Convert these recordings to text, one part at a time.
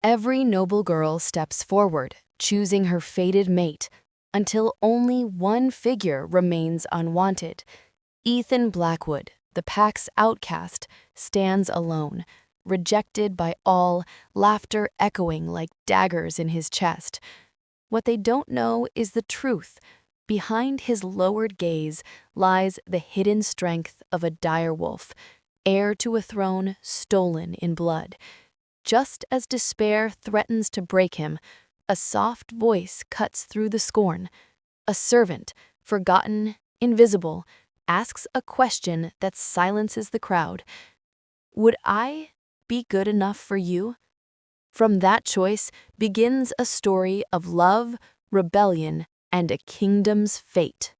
Every noble girl steps forward, choosing her fated mate, until only one figure remains unwanted. Ethan Blackwood, the pack's outcast, stands alone, rejected by all, laughter echoing like daggers in his chest. What they don't know is the truth. Behind his lowered gaze lies the hidden strength of a direwolf, heir to a throne stolen in blood. Just as despair threatens to break him, a soft voice cuts through the scorn. A servant, forgotten, invisible, asks a question that silences the crowd. Would I be good enough for you? From that choice begins a story of love, rebellion, and a kingdom's fate.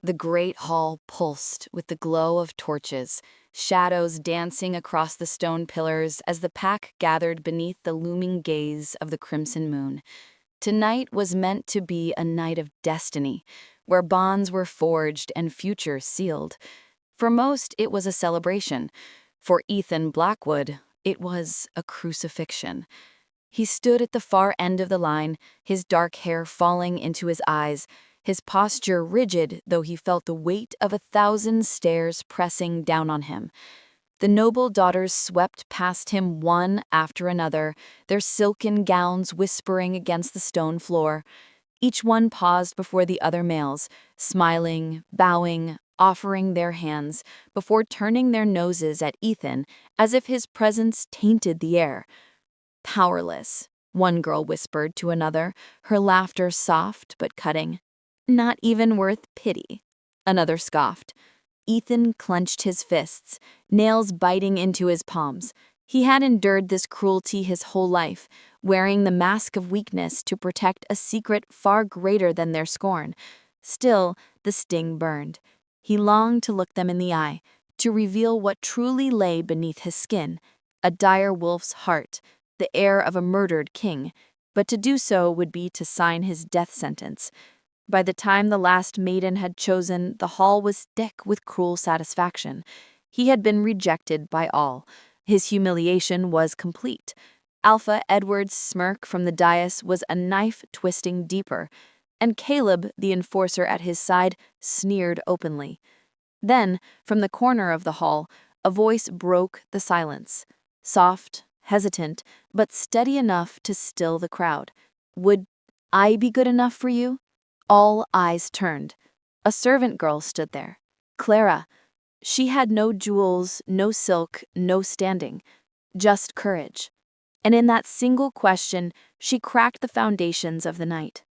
The great hall pulsed with the glow of torches, shadows dancing across the stone pillars as the pack gathered beneath the looming gaze of the crimson moon. Tonight was meant to be a night of destiny, where bonds were forged and futures sealed. For most, it was a celebration. For Ethan Blackwood, it was a crucifixion. He stood at the far end of the line, his dark hair falling into his eyes, his posture rigid though he felt the weight of 1,000 stares pressing down on him. The noble daughters swept past him one after another, their silken gowns whispering against the stone floor. Each one paused before the other males, smiling, bowing, offering their hands, before turning their noses at Ethan as if his presence tainted the air. "Powerless," one girl whispered to another, her laughter soft but cutting. "Not even worth pity," another scoffed. Ethan clenched his fists, nails biting into his palms. He had endured this cruelty his whole life, wearing the mask of weakness to protect a secret far greater than their scorn. Still, the sting burned. He longed to look them in the eye, to reveal what truly lay beneath his skin, a dire wolf's heart, the heir of a murdered king, but to do so would be to sign his death sentence. By the time the last maiden had chosen, the hall was thick with cruel satisfaction. He had been rejected by all. His humiliation was complete. Alpha Edward's smirk from the dais was a knife twisting deeper, and Caleb, the enforcer at his side, sneered openly. Then, from the corner of the hall, a voice broke the silence. Soft, hesitant, but steady enough to still the crowd. "Would I be good enough for you?" All eyes turned. A servant girl stood there. Clara. She had no jewels, no silk, no standing. Just courage. And in that single question, she cracked the foundations of the night.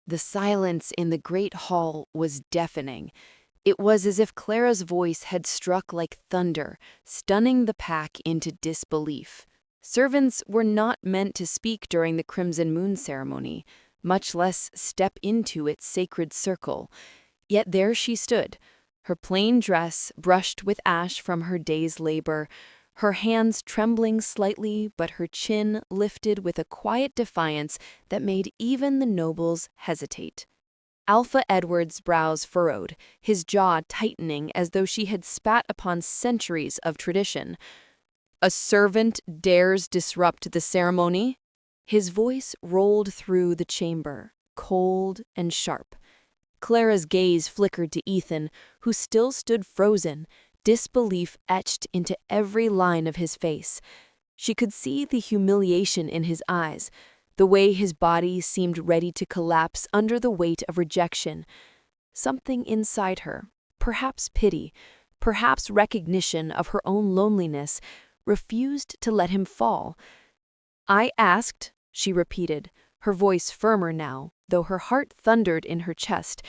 The silence in the great hall was deafening. It was as if Clara's voice had struck like thunder, stunning the pack into disbelief. Servants were not meant to speak during the Crimson Moon ceremony, much less step into its sacred circle. Yet there she stood, her plain dress brushed with ash from her day's labor, her hands trembling slightly but her chin lifted with a quiet defiance that made even the nobles hesitate. Alpha Edward's brows furrowed, his jaw tightening as though she had spat upon centuries of tradition. "A servant dares disrupt the ceremony?" His voice rolled through the chamber, cold and sharp. Clara's gaze flickered to Ethan, who still stood frozen, disbelief etched into every line of his face. She could see the humiliation in his eyes, the way his body seemed ready to collapse under the weight of rejection. Something inside her, perhaps pity, perhaps recognition of her own loneliness, refused to let him fall. "I asked," she repeated, her voice firmer now, though her heart thundered in her chest,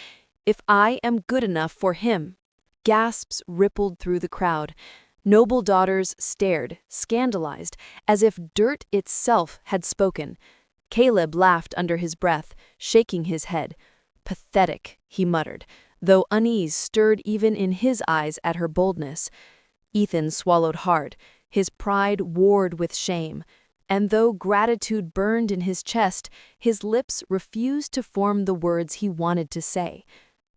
"if I am good enough for him." Gasps rippled through the crowd. Noble daughters stared, scandalized, as if dirt itself had spoken. Caleb laughed under his breath, shaking his head. "Pathetic," he muttered, though unease stirred even in his eyes at her boldness. Ethan swallowed hard, his pride warred with shame. And though gratitude burned in his chest, his lips refused to form the words he wanted to say.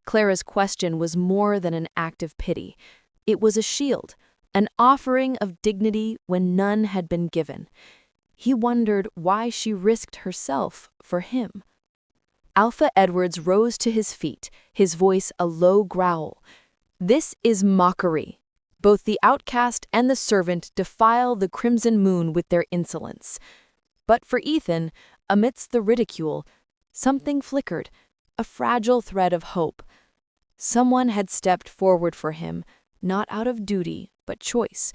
Clara's question was more than an act of pity. It was a shield, an offering of dignity when none had been given. He wondered why she risked herself for him. Alpha Edwards rose to his feet, his voice a low growl. "This is mockery. Both the outcast and the servant defile the crimson moon with their insolence." But for Ethan, amidst the ridicule, something flickered, a fragile thread of hope. Someone had stepped forward for him, not out of duty, but choice,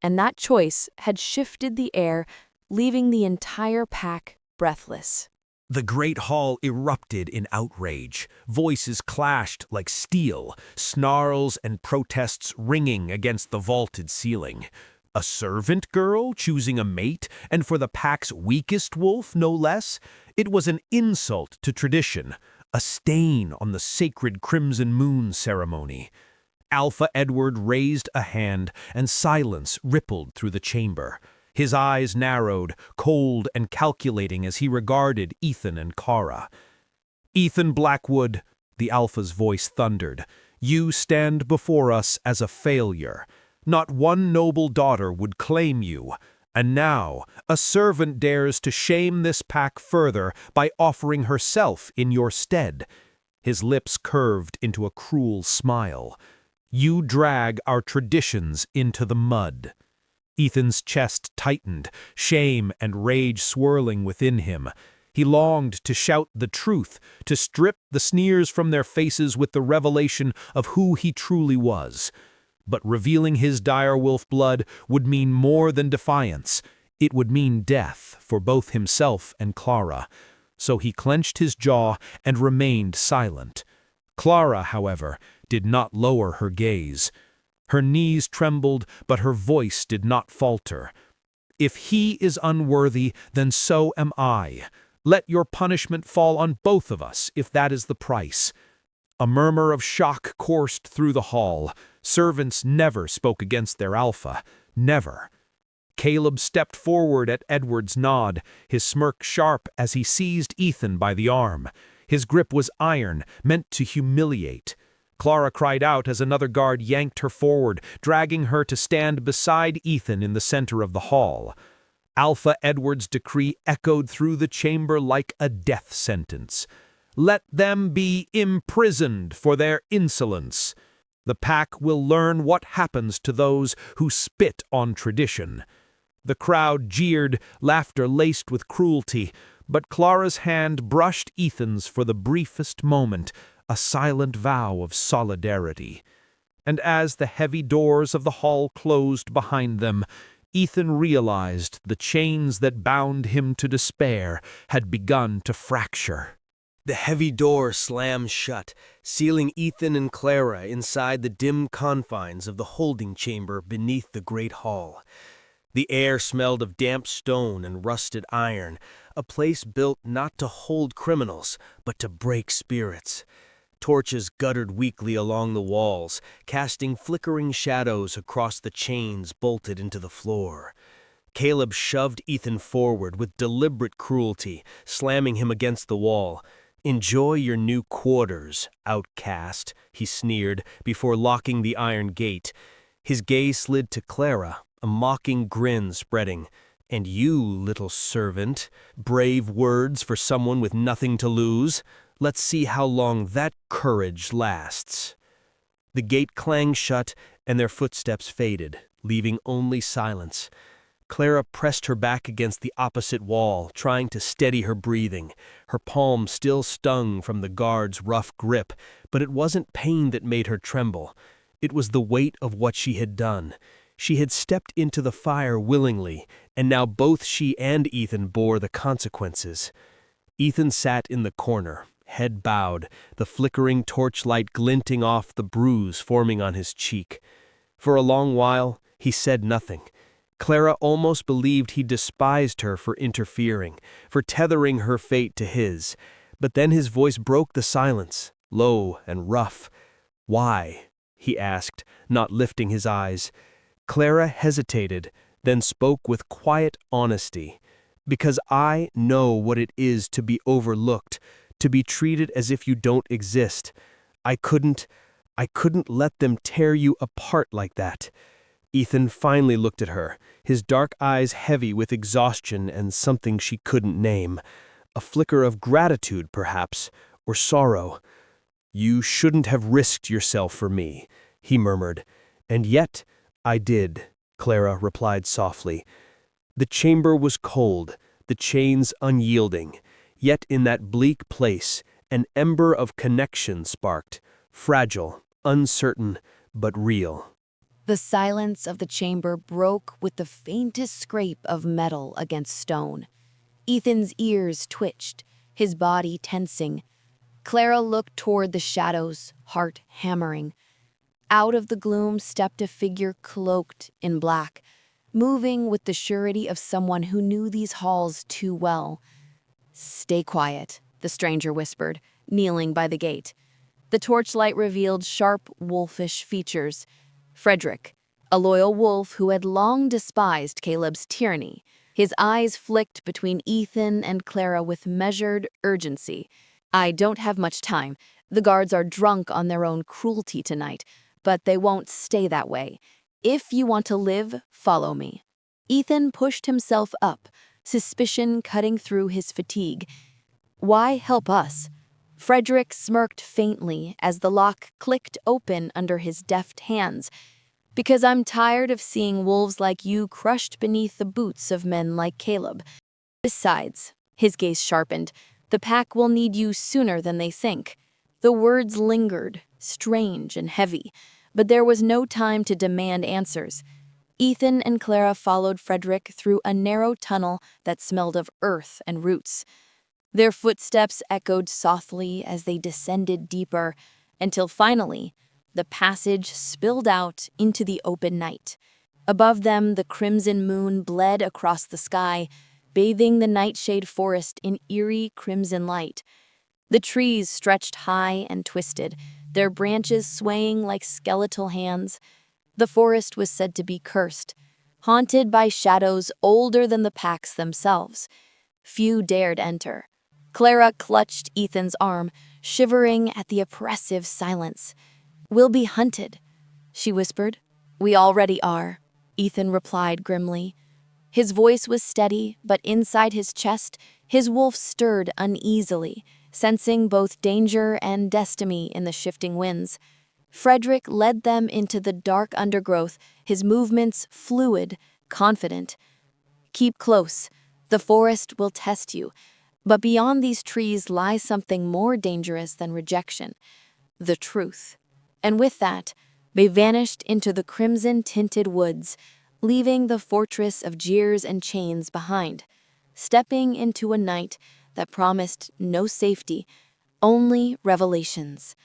and that choice had shifted the air, leaving the entire pack breathless. The great hall erupted in outrage. Voices clashed like steel, snarls and protests ringing against the vaulted ceiling. A servant girl choosing a mate, and for the pack's weakest wolf, no less? It was an insult to tradition, a stain on the sacred Crimson Moon ceremony. Alpha Edward raised a hand, and silence rippled through the chamber. His eyes narrowed, cold and calculating as he regarded Ethan and Clara. "Ethan Blackwood," the Alpha's voice thundered, "you stand before us as a failure. Not one noble daughter would claim you. And now, a servant dares to shame this pack further by offering herself in your stead." His lips curved into a cruel smile. "You drag our traditions into the mud." Ethan's chest tightened, shame and rage swirling within him. He longed to shout the truth, to strip the sneers from their faces with the revelation of who he truly was. But revealing his direwolf blood would mean more than defiance. It would mean death for both himself and Clara. So he clenched his jaw and remained silent. Clara, however, did not lower her gaze. Her knees trembled, but her voice did not falter. "If he is unworthy, then so am I. Let your punishment fall on both of us, if that is the price." A murmur of shock coursed through the hall. Servants never spoke against their alpha. Never. Caleb stepped forward at Edward's nod, his smirk sharp as he seized Ethan by the arm. His grip was iron, meant to humiliate. Clara cried out as another guard yanked her forward, dragging her to stand beside Ethan in the center of the hall. Alpha Edward's decree echoed through the chamber like a death sentence. "Let them be imprisoned for their insolence. The pack will learn what happens to those who spit on tradition." The crowd jeered, laughter laced with cruelty, but Clara's hand brushed Ethan's for the briefest moment, a silent vow of solidarity. And as the heavy doors of the hall closed behind them, Ethan realized the chains that bound him to despair had begun to fracture. The heavy door slammed shut, sealing Ethan and Clara inside the dim confines of the holding chamber beneath the great hall. The air smelled of damp stone and rusted iron, a place built not to hold criminals, but to break spirits. Torches guttered weakly along the walls, casting flickering shadows across the chains bolted into the floor. Caleb shoved Ethan forward with deliberate cruelty, slamming him against the wall. "Enjoy your new quarters, outcast," he sneered before locking the iron gate. His gaze slid to Clara, a mocking grin spreading. "And you, little servant, brave words for someone with nothing to lose. Let's see how long that courage lasts." The gate clanged shut, and their footsteps faded, leaving only silence. Clara pressed her back against the opposite wall, trying to steady her breathing. Her palm still stung from the guard's rough grip, but it wasn't pain that made her tremble. It was the weight of what she had done. She had stepped into the fire willingly, and now both she and Ethan bore the consequences. Ethan sat in the corner, head bowed, the flickering torchlight glinting off the bruise forming on his cheek. For a long while, he said nothing. Clara almost believed he despised her for interfering, for tethering her fate to his. But then his voice broke the silence, low and rough. "Why?" he asked, not lifting his eyes. Clara hesitated, then spoke with quiet honesty. "Because I know what it is to be overlooked, to be treated as if you don't exist. I couldn't let them tear you apart like that." Ethan finally looked at her, his dark eyes heavy with exhaustion and something she couldn't name. A flicker of gratitude, perhaps, or sorrow. "You shouldn't have risked yourself for me," he murmured. "And yet, I did," Clara replied softly. The chamber was cold, the chains unyielding, yet in that bleak place, an ember of connection sparked, fragile, uncertain, but real. The silence of the chamber broke with the faintest scrape of metal against stone. Ethan's ears twitched, his body tensing. Clara looked toward the shadows, heart hammering. Out of the gloom stepped a figure cloaked in black, moving with the surety of someone who knew these halls too well. "Stay quiet," the stranger whispered, kneeling by the gate. The torchlight revealed sharp, wolfish features. Frederick, a loyal wolf who had long despised Caleb's tyranny. His eyes flicked between Ethan and Clara with measured urgency. "I don't have much time. The guards are drunk on their own cruelty tonight, but they won't stay that way. If you want to live, follow me." Ethan pushed himself up, suspicion cutting through his fatigue. "Why help us?" Frederick smirked faintly as the lock clicked open under his deft hands. "Because I'm tired of seeing wolves like you crushed beneath the boots of men like Caleb. Besides," his gaze sharpened, "the pack will need you sooner than they think." The words lingered, strange and heavy, but there was no time to demand answers. Ethan and Clara followed Frederick through a narrow tunnel that smelled of earth and roots. Their footsteps echoed softly as they descended deeper, until finally, the passage spilled out into the open night. Above them, the crimson moon bled across the sky, bathing the nightshade forest in eerie crimson light. The trees stretched high and twisted, their branches swaying like skeletal hands. The forest was said to be cursed, haunted by shadows older than the packs themselves. Few dared enter. Clara clutched Ethan's arm, shivering at the oppressive silence. "We'll be hunted," she whispered. "We already are," Ethan replied grimly. His voice was steady, but inside his chest, his wolf stirred uneasily, sensing both danger and destiny in the shifting winds. Frederick led them into the dark undergrowth, his movements fluid, confident. "Keep close. The forest will test you. But beyond these trees lies something more dangerous than rejection, the truth." And with that, they vanished into the crimson-tinted woods, leaving the fortress of jeers and chains behind, stepping into a night that promised no safety, only revelations.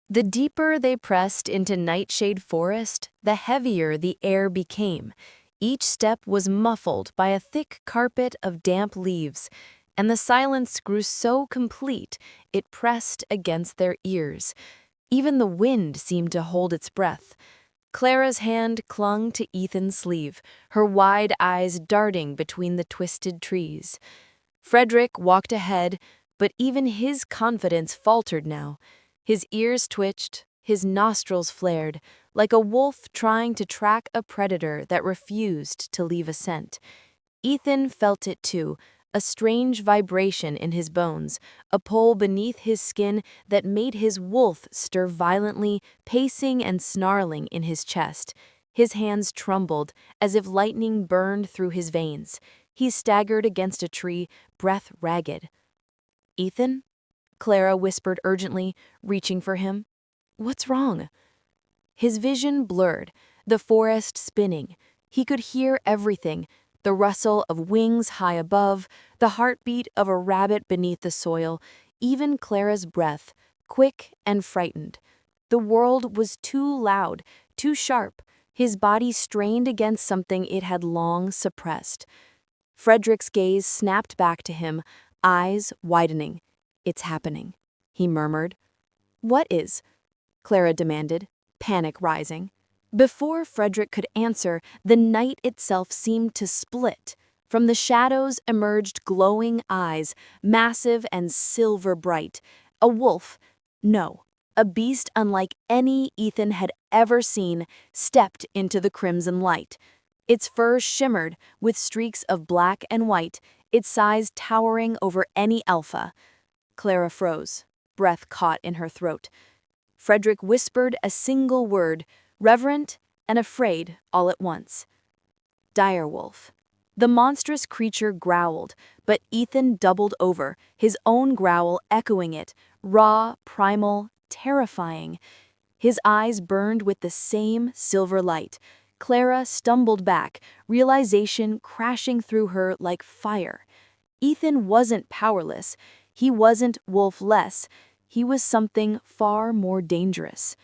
The deeper they pressed into Nightshade Forest, the heavier the air became. Each step was muffled by a thick carpet of damp leaves, and the silence grew so complete it pressed against their ears. Even the wind seemed to hold its breath. Clara's hand clung to Ethan's sleeve, her wide eyes darting between the twisted trees. Frederick walked ahead, but even his confidence faltered now. His ears twitched, his nostrils flared, like a wolf trying to track a predator that refused to leave a scent. Ethan felt it too, a strange vibration in his bones, a pull beneath his skin that made his wolf stir violently, pacing and snarling in his chest. His hands trembled, as if lightning burned through his veins. He staggered against a tree, breath ragged. "Ethan?" Clara whispered urgently, reaching for him. "What's wrong?" His vision blurred, the forest spinning. He could hear everything, the rustle of wings high above, the heartbeat of a rabbit beneath the soil, even Clara's breath, quick and frightened. The world was too loud, too sharp. His body strained against something it had long suppressed. Frederick's gaze snapped back to him, eyes widening. "It's happening," he murmured. "What is?" Clara demanded, panic rising. Before Frederick could answer, the night itself seemed to split. From the shadows emerged glowing eyes, massive and silver bright. A wolf. No, A beast unlike any Ethan had ever seen stepped into the crimson light. Its fur shimmered with streaks of black and white, its size towering over any alpha. Clara froze, breath caught in her throat. Frederick whispered a single word, reverent and afraid all at once. Direwolf. The monstrous creature growled, but Ethan doubled over, his own growl echoing it, raw, primal, terrifying. His eyes burned with the same silver light. Clara stumbled back, realization crashing through her like fire. Ethan wasn't powerless. He wasn't wolf-less. He was something far more dangerous.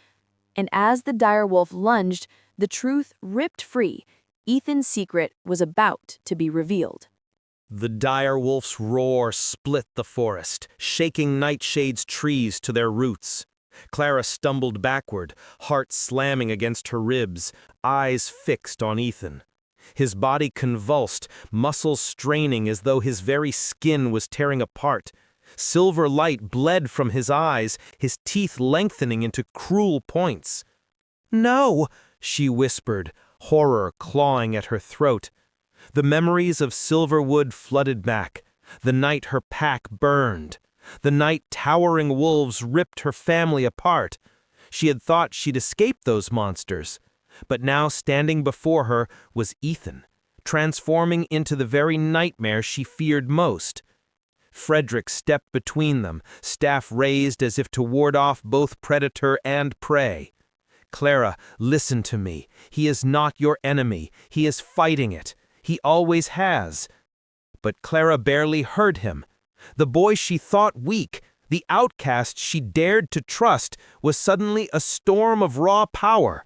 And as the direwolf lunged, the truth ripped free. Ethan's secret was about to be revealed. The direwolf's roar split the forest, shaking Nightshade's trees to their roots. Clara stumbled backward, heart slamming against her ribs, eyes fixed on Ethan. His body convulsed, muscles straining as though his very skin was tearing apart. Silver light bled from his eyes, his teeth lengthening into cruel points. "No," she whispered, horror clawing at her throat. The memories of Silverwood flooded back, the night her pack burned, the night towering wolves ripped her family apart. She had thought she'd escaped those monsters, but now standing before her was Ethan, transforming into the very nightmare she feared most. Frederick stepped between them, staff raised as if to ward off both predator and prey. "Clara, listen to me. He is not your enemy. He is fighting it. He always has." But Clara barely heard him. The boy she thought weak, the outcast she dared to trust, was suddenly a storm of raw power.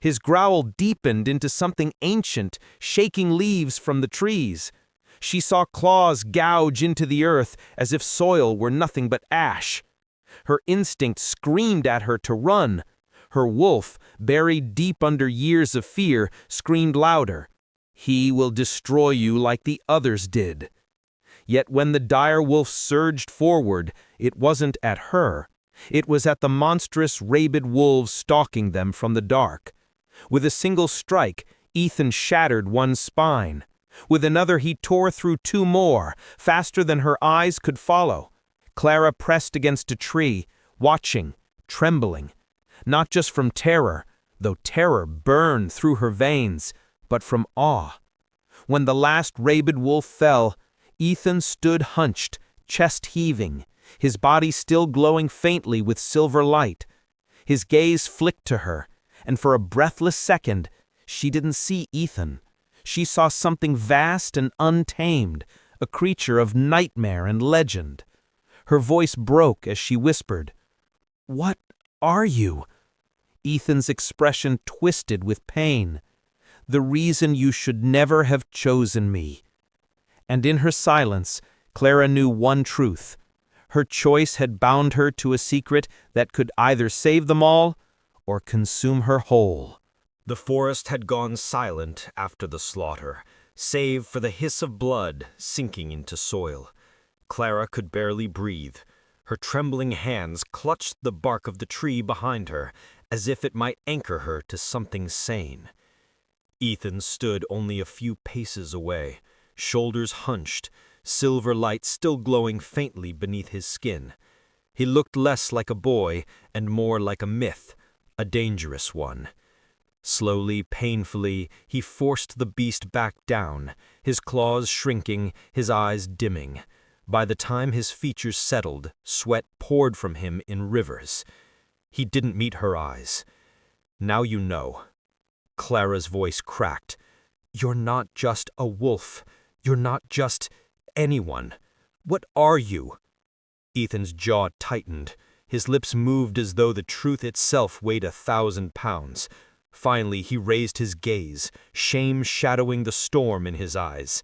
His growl deepened into something ancient, shaking leaves from the trees. She saw claws gouge into the earth as if soil were nothing but ash. Her instinct screamed at her to run. Her wolf, buried deep under years of fear, screamed louder. "He will destroy you like the others did." Yet when the dire wolf surged forward, it wasn't at her. It was at the monstrous, rabid wolves stalking them from the dark. With a single strike, Ethan shattered one spine. With another he tore through two more, faster than her eyes could follow. Clara pressed against a tree, watching, trembling. Not just from terror, though terror burned through her veins, but from awe. When the last rabid wolf fell, Ethan stood hunched, chest heaving, his body still glowing faintly with silver light. His gaze flicked to her, and for a breathless second, she didn't see Ethan. She saw something vast and untamed, a creature of nightmare and legend. Her voice broke as she whispered, "What are you?" Ethan's expression twisted with pain. "The reason you should never have chosen me." And in her silence, Clara knew one truth. Her choice had bound her to a secret that could either save them all or consume her whole. The forest had gone silent after the slaughter, save for the hiss of blood sinking into soil. Clara could barely breathe. Her trembling hands clutched the bark of the tree behind her, as if it might anchor her to something sane. Ethan stood only a few paces away, shoulders hunched, silver light still glowing faintly beneath his skin. He looked less like a boy and more like a myth, a dangerous one. Slowly, painfully, he forced the beast back down, his claws shrinking, his eyes dimming. By the time his features settled, sweat poured from him in rivers. He didn't meet her eyes. "Now you know." Clara's voice cracked. "You're not just a wolf. You're not just anyone. What are you?" Ethan's jaw tightened. His lips moved as though the truth itself weighed 1,000 pounds. Finally, he raised his gaze, shame shadowing the storm in his eyes.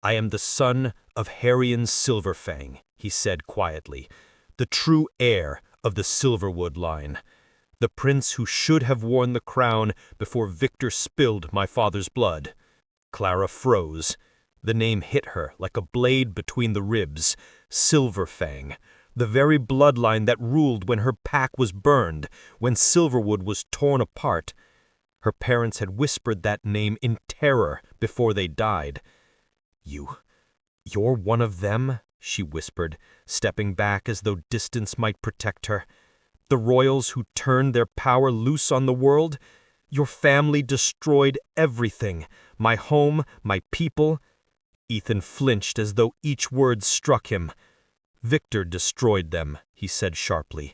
"I am the son of Harrion Silverfang," he said quietly, "the true heir of the Silverwood line, the prince who should have worn the crown before Victor spilled my father's blood." Clara froze. The name hit her like a blade between the ribs. Silverfang. the very bloodline that ruled when her pack was burned, when Silverwood was torn apart. Her parents had whispered that name in terror before they died. You're one of them, she whispered, stepping back as though distance might protect her. The royals who turned their power loose on the world? Your family destroyed everything, my home, my people. Ethan flinched as though each word struck him. Victor destroyed them, he said sharply,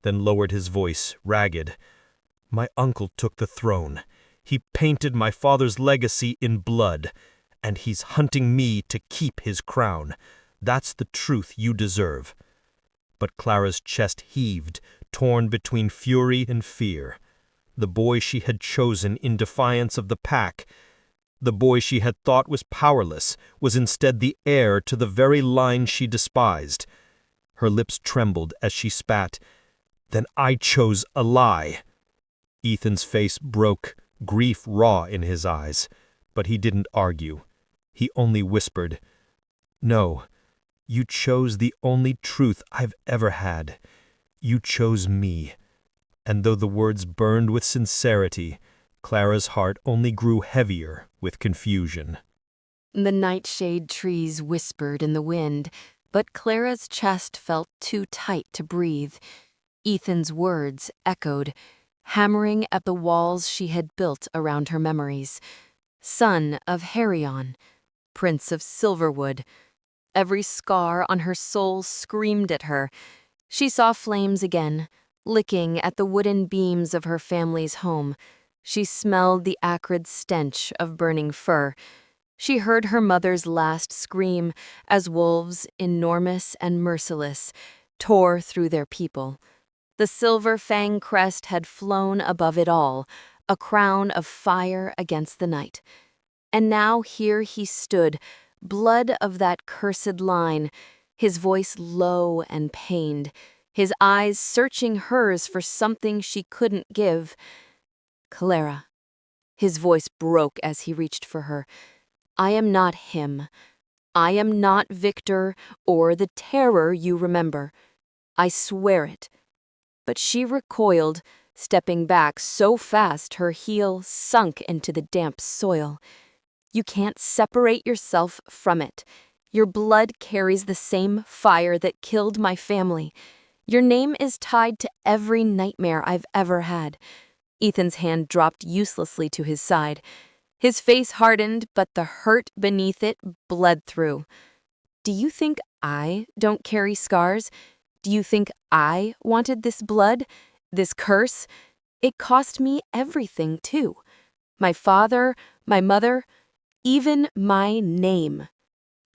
then lowered his voice, ragged. My uncle took the throne. He painted my father's legacy in blood, and he's hunting me to keep his crown. That's the truth you deserve. But Clara's chest heaved, torn between fury and fear. The boy she had chosen in defiance of the pack, the boy she had thought was powerless, was instead the heir to the very line she despised. Her lips trembled as she spat. Then I chose a lie. Ethan's face broke, grief raw in his eyes, but he didn't argue. He only whispered, No, you chose the only truth I've ever had. You chose me. And though the words burned with sincerity, Clara's heart only grew heavier with confusion. The nightshade trees whispered in the wind, but Clara's chest felt too tight to breathe. Ethan's words echoed, hammering at the walls she had built around her memories. Son of Harion, Prince of Silverwood. Every scar on her soul screamed at her. She saw flames again, licking at the wooden beams of her family's home. She smelled the acrid stench of burning fur. She heard her mother's last scream as wolves, enormous and merciless, tore through their people. The silver fang crest had flown above it all, a crown of fire against the night. And now here he stood, blood of that cursed line, his voice low and pained, his eyes searching hers for something she couldn't give. Clara. His voice broke as he reached for her. I am not him. I am not Victor or the terror you remember. I swear it. But she recoiled, stepping back so fast her heel sunk into the damp soil. You can't separate yourself from it. Your blood carries the same fire that killed my family. Your name is tied to every nightmare I've ever had. Ethan's hand dropped uselessly to his side. His face hardened, but the hurt beneath it bled through. Do you think I don't carry scars? Do you think I wanted this blood, this curse? It cost me everything, too. My father, my mother, even my name.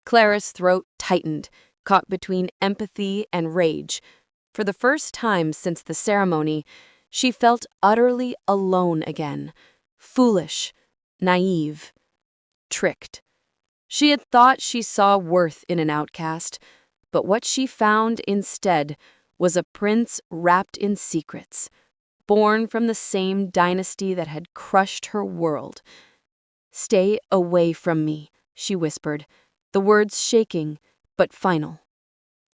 Clara's throat tightened, caught between empathy and rage. For the first time since the ceremony, she felt utterly alone again, foolish, naive, tricked. She had thought she saw worth in an outcast, but what she found instead was a prince wrapped in secrets, born from the same dynasty that had crushed her world. Stay away from me, she whispered, the words shaking, but final.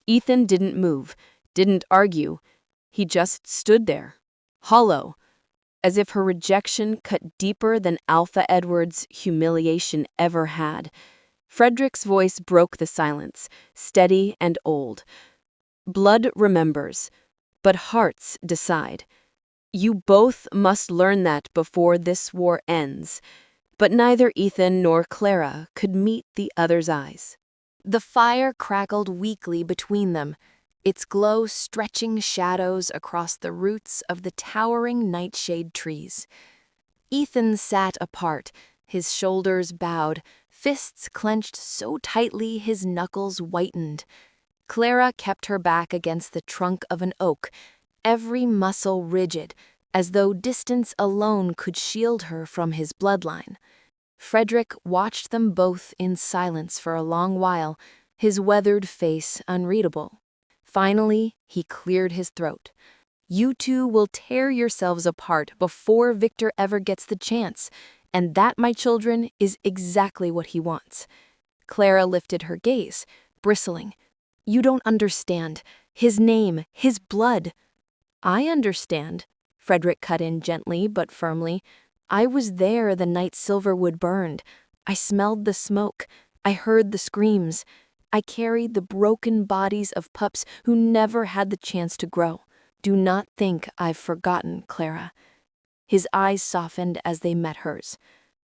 Ethan didn't move, didn't argue. He just stood there, hollow, as if her rejection cut deeper than Alpha Edward's humiliation ever had. Frederick's voice broke the silence, steady and old. Blood remembers, but hearts decide. You both must learn that before this war ends. But neither Ethan nor Clara could meet the other's eyes. The fire crackled weakly between them, its glow stretching shadows across the roots of the towering nightshade trees. Ethan sat apart, his shoulders bowed, fists clenched so tightly his knuckles whitened. Clara kept her back against the trunk of an oak, every muscle rigid, as though distance alone could shield her from his bloodline. Frederick watched them both in silence for a long while, his weathered face unreadable. Finally, he cleared his throat. You two will tear yourselves apart before Victor ever gets the chance, and that, my children, is exactly what he wants. Clara lifted her gaze, bristling. You don't understand. His name, his blood. I understand, Frederick cut in gently but firmly. I was there the night Silverwood burned. I smelled the smoke. I heard the screams. I carried the broken bodies of pups who never had the chance to grow. Do not think I've forgotten, Clara. His eyes softened as they met hers.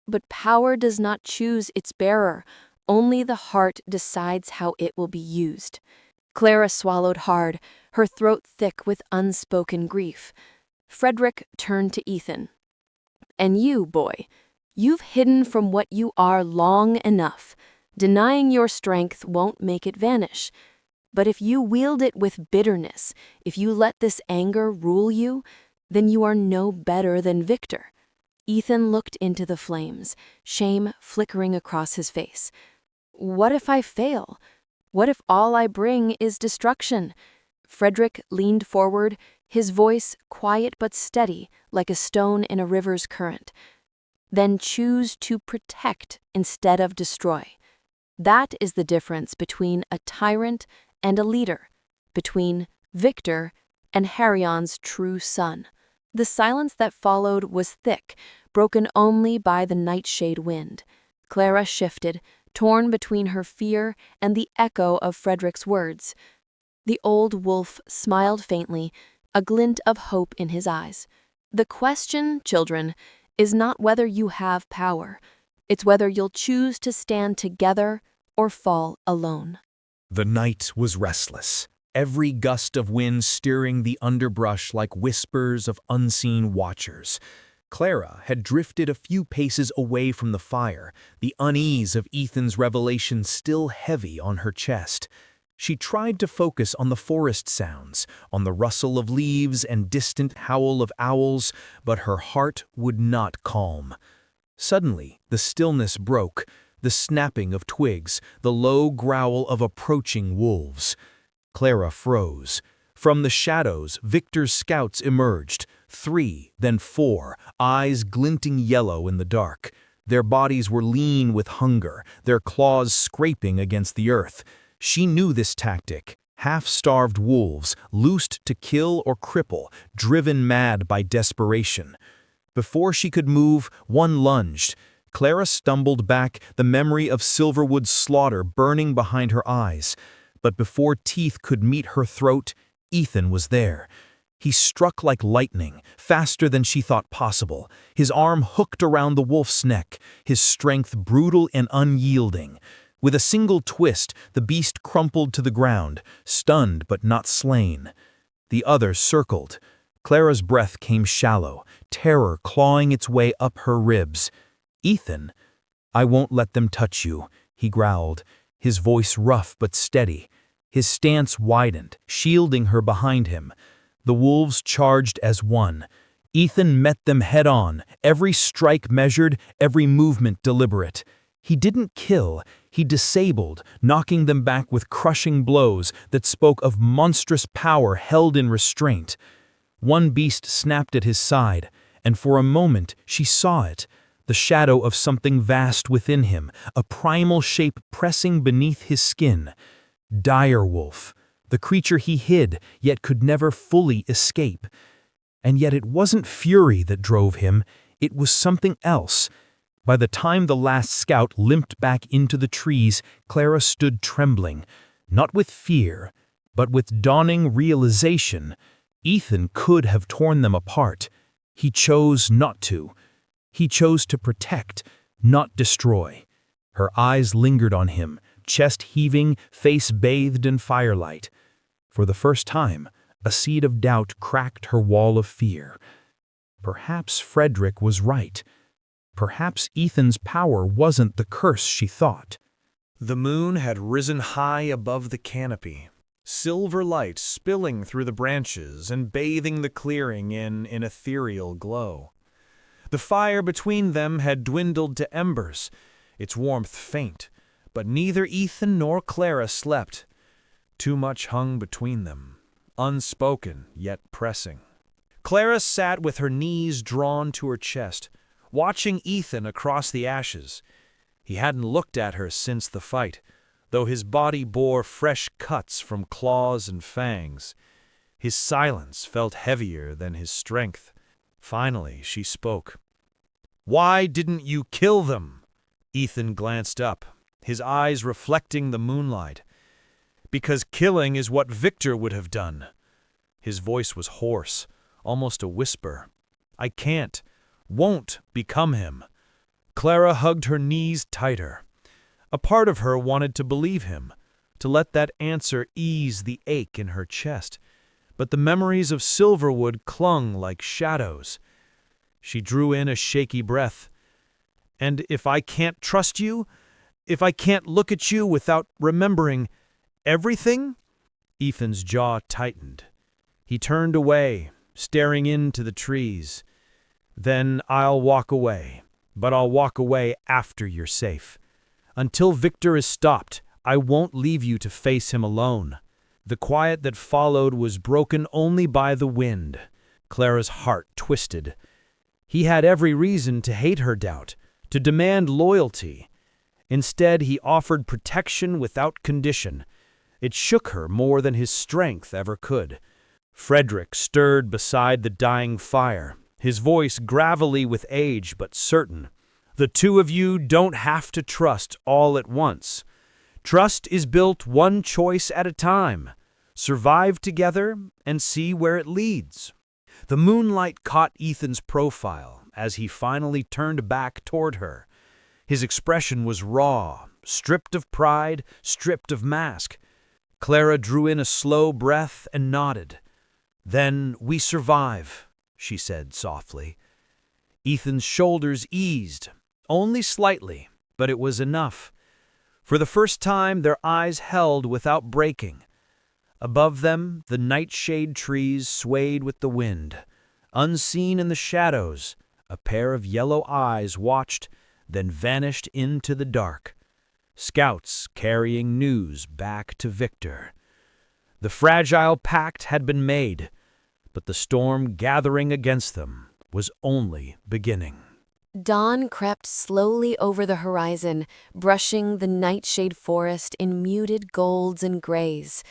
But power does not choose its bearer. Only the heart decides how it will be used. Clara swallowed hard, her throat thick with unspoken grief. Frederick turned to Ethan. And you, boy, you've hidden from what you are long enough. Denying your strength won't make it vanish. But if you wield it with bitterness, if you let this anger rule you, then you are no better than Victor. Ethan looked into the flames, shame flickering across his face. What if I fail? What if all I bring is destruction? Frederick leaned forward, his voice quiet but steady, like a stone in a river's current. Then choose to protect instead of destroy. That is the difference between a tyrant and a leader, between Victor and Harryon's true son. The silence that followed was thick, broken only by the nightshade wind. Clara shifted, torn between her fear and the echo of Frederick's words. The old wolf smiled faintly, a glint of hope in his eyes. The question, children, is not whether you have power. It's whether you'll choose to stand together or fall alone. The night was restless, every gust of wind stirring the underbrush like whispers of unseen watchers. Clara had drifted a few paces away from the fire, the unease of Ethan's revelation still heavy on her chest. She tried to focus on the forest sounds, on the rustle of leaves and distant howl of owls, but her heart would not calm. Suddenly, the stillness broke, the snapping of twigs, the low growl of approaching wolves. Clara froze. From the shadows, Victor's scouts emerged, 3, then 4, eyes glinting yellow in the dark. Their bodies were lean with hunger, their claws scraping against the earth. She knew this tactic. Half-starved wolves, loosed to kill or cripple, driven mad by desperation. Before she could move, one lunged. Clara stumbled back, the memory of Silverwood's slaughter burning behind her eyes. But before teeth could meet her throat, Ethan was there. He struck like lightning, faster than she thought possible, his arm hooked around the wolf's neck, his strength brutal and unyielding. With a single twist, the beast crumpled to the ground, stunned but not slain. The other circled. Clara's breath came shallow, terror clawing its way up her ribs. "Ethan, I won't let them touch you," he growled, his voice rough but steady. His stance widened, shielding her behind him. The wolves charged as one. Ethan met them head-on, every strike measured, every movement deliberate. He didn't kill, he disabled, knocking them back with crushing blows that spoke of monstrous power held in restraint. One beast snapped at his side, and for a moment she saw it, the shadow of something vast within him, a primal shape pressing beneath his skin. Direwolf, the creature he hid, yet could never fully escape. And yet it wasn't fury that drove him, it was something else. By the time the last scout limped back into the trees, Clara stood trembling, not with fear, but with dawning realization. Ethan could have torn them apart. He chose not to. He chose to protect, not destroy. Her eyes lingered on him, chest heaving, face bathed in firelight. For the first time, a seed of doubt cracked her wall of fear. Perhaps Frederick was right. Perhaps Ethan's power wasn't the curse she thought. The moon had risen high above the canopy, silver light spilling through the branches and bathing the clearing in an ethereal glow. The fire between them had dwindled to embers, its warmth faint, but neither Ethan nor Clara slept. Too much hung between them, unspoken yet pressing. Clara sat with her knees drawn to her chest, watching Ethan across the ashes. He hadn't looked at her since the fight, though his body bore fresh cuts from claws and fangs. His silence felt heavier than his strength. Finally, she spoke. "Why didn't you kill them?" Ethan glanced up, his eyes reflecting the moonlight. "Because killing is what Victor would have done." His voice was hoarse, almost a whisper. "I won't become him." Clara hugged her knees tighter. A part of her wanted to believe him, to let that answer ease the ache in her chest. But the memories of Silverwood clung like shadows. She drew in a shaky breath. "And if I can't trust you? If I can't look at you without remembering everything?" Ethan's jaw tightened. He turned away, staring into the trees. "Then I'll walk away, but I'll walk away after you're safe. Until Victor is stopped, I won't leave you to face him alone." The quiet that followed was broken only by the wind. Clara's heart twisted. He had every reason to hate her doubt, to demand loyalty. Instead, he offered protection without condition. It shook her more than his strength ever could. Frederick stirred beside the dying fire, his voice gravelly with age but certain. "The two of you don't have to trust all at once. Trust is built one choice at a time. Survive together and see where it leads." The moonlight caught Ethan's profile as he finally turned back toward her. His expression was raw, stripped of pride, stripped of mask. Clara drew in a slow breath and nodded. "Then we survive," she said softly. Ethan's shoulders eased, only slightly, but it was enough. For the first time, their eyes held without breaking. Above them, the nightshade trees swayed with the wind. Unseen in the shadows, a pair of yellow eyes watched, then vanished into the dark. Scouts carrying news back to Victor. The fragile pact had been made, but the storm gathering against them was only beginning. Dawn crept slowly over the horizon, brushing the nightshade forest in muted golds and grays.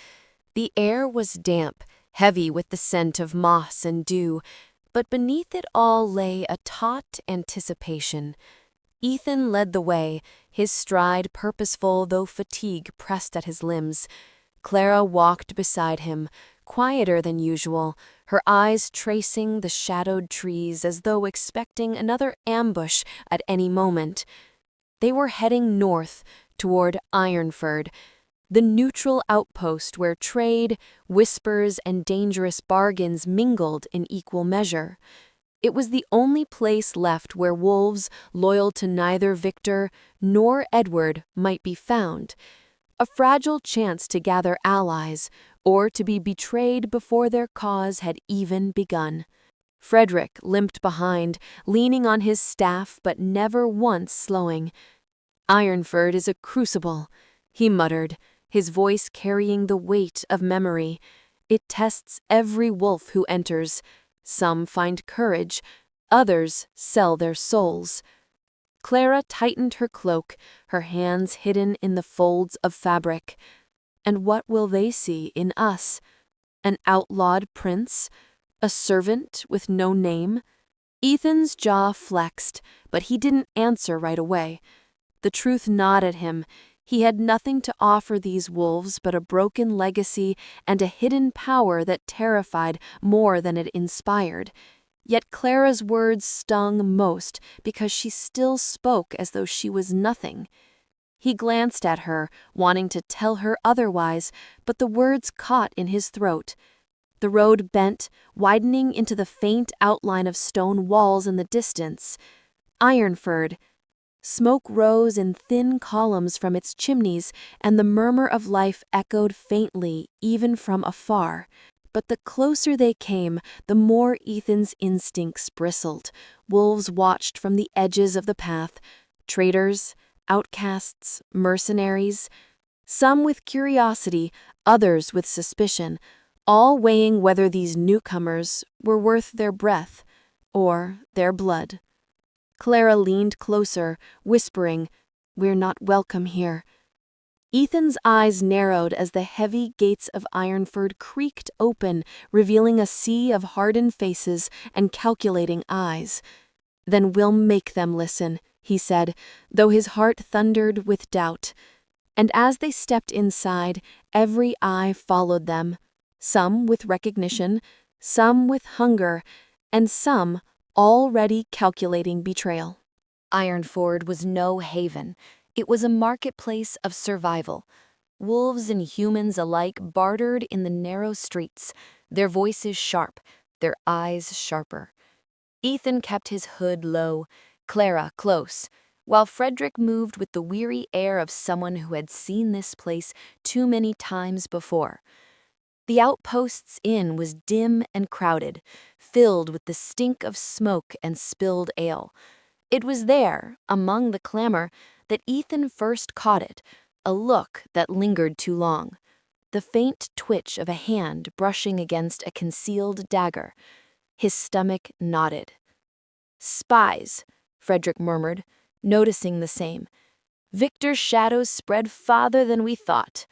The air was damp, heavy with the scent of moss and dew, but beneath it all lay a taut anticipation. Ethan led the way, his stride purposeful though fatigue pressed at his limbs. Clara walked beside him, quieter than usual, her eyes tracing the shadowed trees as though expecting another ambush at any moment. They were heading north, toward Ironford, the neutral outpost where trade, whispers, and dangerous bargains mingled in equal measure. It was the only place left where wolves, loyal to neither Victor nor Edward, might be found. A fragile chance to gather allies, or to be betrayed before their cause had even begun. Frederick limped behind, leaning on his staff but never once slowing. "Ironford is a crucible," he muttered, his voice carrying the weight of memory. "It tests every wolf who enters. Some find courage, others sell their souls." Clara tightened her cloak, her hands hidden in the folds of fabric. And what will they see in us? An outlawed prince? A servant with no name? Ethan's jaw flexed, but he didn't answer right away. The truth gnawed at him. He had nothing to offer these wolves but a broken legacy and a hidden power that terrified more than it inspired. Yet Clara's words stung most because she still spoke as though she was nothing. He glanced at her, wanting to tell her otherwise, but the words caught in his throat. The road bent, widening into the faint outline of stone walls in the distance. Ironford. Smoke rose in thin columns from its chimneys, and the murmur of life echoed faintly, even from afar. But the closer they came, the more Ethan's instincts bristled. Wolves watched from the edges of the path. Traitors, outcasts, mercenaries. Some with curiosity, others with suspicion, all weighing whether these newcomers were worth their breath or their blood. Clara leaned closer, whispering, "We're not welcome here." Ethan's eyes narrowed as the heavy gates of Ironford creaked open, revealing a sea of hardened faces and calculating eyes. "Then we'll make them listen," he said, though his heart thundered with doubt. And as they stepped inside, every eye followed them, some with recognition, some with hunger, and some already calculating betrayal. Ironford was no haven. It was a marketplace of survival. Wolves and humans alike bartered in the narrow streets, their voices sharp, their eyes sharper. Ethan kept his hood low, Clara close, while Frederick moved with the weary air of someone who had seen this place too many times before. The Outposts Inn was dim and crowded, filled with the stink of smoke and spilled ale. It was there, among the clamor, that Ethan first caught it, a look that lingered too long. The faint twitch of a hand brushing against a concealed dagger. His stomach knotted. "Spies," Frederick murmured, noticing the same. "Victor's shadows spread farther than we thought."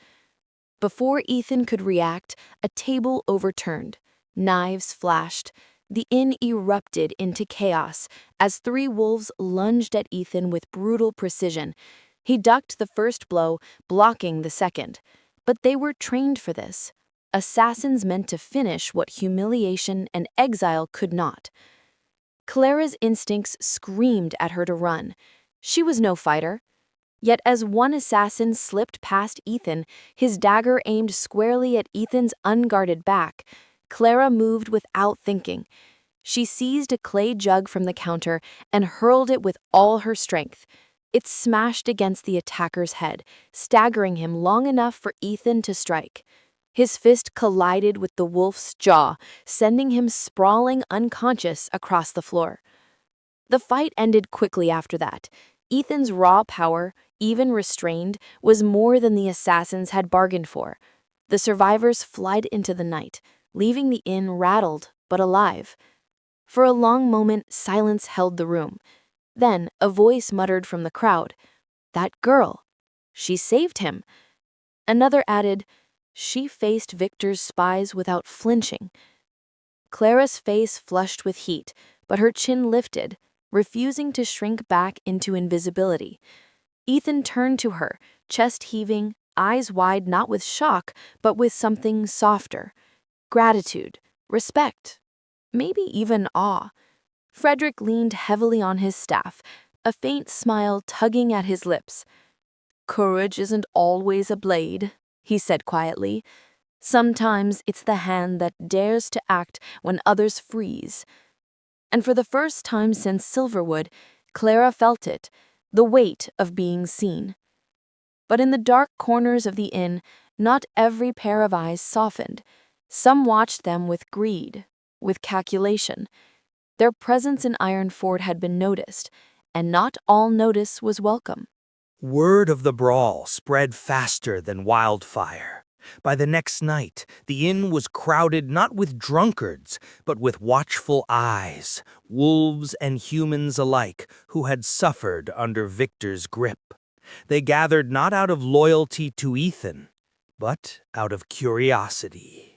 Before Ethan could react, a table overturned. Knives flashed. The inn erupted into chaos as three wolves lunged at Ethan with brutal precision. He ducked the first blow, blocking the second. But they were trained for this. Assassins meant to finish what humiliation and exile could not. Clara's instincts screamed at her to run. She was no fighter. Yet as one assassin slipped past Ethan, his dagger aimed squarely at Ethan's unguarded back, Clara moved without thinking. She seized a clay jug from the counter and hurled it with all her strength. It smashed against the attacker's head, staggering him long enough for Ethan to strike. His fist collided with the wolf's jaw, sending him sprawling unconscious across the floor. The fight ended quickly after that. Ethan's raw power, even restrained, was more than the assassins had bargained for. The survivors fled into the night, leaving the inn rattled but alive. For a long moment, silence held the room. Then a voice muttered from the crowd, "That girl. She saved him." Another added, "She faced Victor's spies without flinching." Clara's face flushed with heat, but her chin lifted, refusing to shrink back into invisibility. Ethan turned to her, chest heaving, eyes wide not with shock, but with something softer. Gratitude, respect, maybe even awe. Frederick leaned heavily on his staff, a faint smile tugging at his lips. "Courage isn't always a blade," he said quietly. "Sometimes it's the hand that dares to act when others freeze." And for the first time since Silverwood, Clara felt it, the weight of being seen. But in the dark corners of the inn, not every pair of eyes softened. Some watched them with greed, with calculation. Their presence in Ironford had been noticed, and not all notice was welcome. Word of the brawl spread faster than wildfire. By the next night, the inn was crowded not with drunkards, but with watchful eyes, wolves and humans alike, who had suffered under Victor's grip. They gathered not out of loyalty to Ethan, but out of curiosity.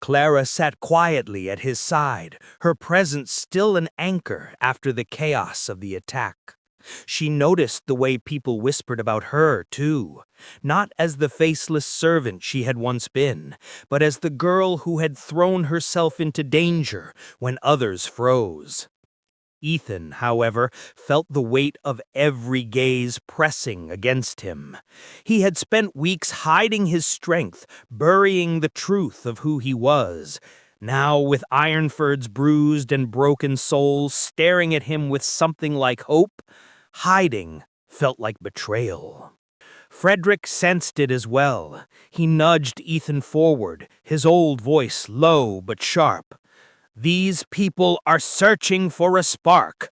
Clara sat quietly at his side, her presence still an anchor after the chaos of the attack. She noticed the way people whispered about her, too, not as the faceless servant she had once been, but as the girl who had thrown herself into danger when others froze. Ethan, however, felt the weight of every gaze pressing against him. He had spent weeks hiding his strength, burying the truth of who he was. Now, with Ironford's bruised and broken soul staring at him with something like hope, hiding felt like betrayal. Frederick sensed it as well. He nudged Ethan forward, his old voice low but sharp. "These people are searching for a spark.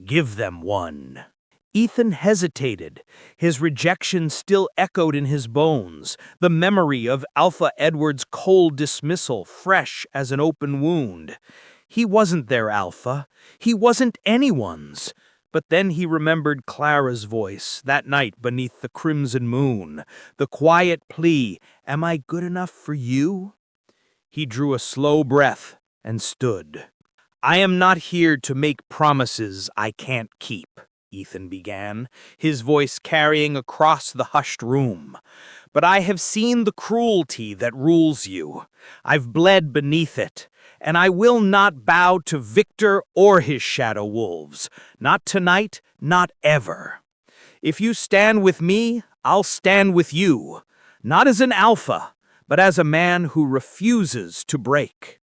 Give them one." Ethan hesitated. His rejection still echoed in his bones, the memory of Alpha Edward's cold dismissal fresh as an open wound. He wasn't their Alpha. He wasn't anyone's. But then he remembered Clara's voice, that night beneath the crimson moon, the quiet plea, "Am I good enough for you?" He drew a slow breath and stood. "I am not here to make promises I can't keep," Ethan began, his voice carrying across the hushed room. "But I have seen the cruelty that rules you. I've bled beneath it, and I will not bow to Victor or his shadow wolves. Not tonight, not ever. If you stand with me, I'll stand with you. Not as an alpha, but as a man who refuses to break."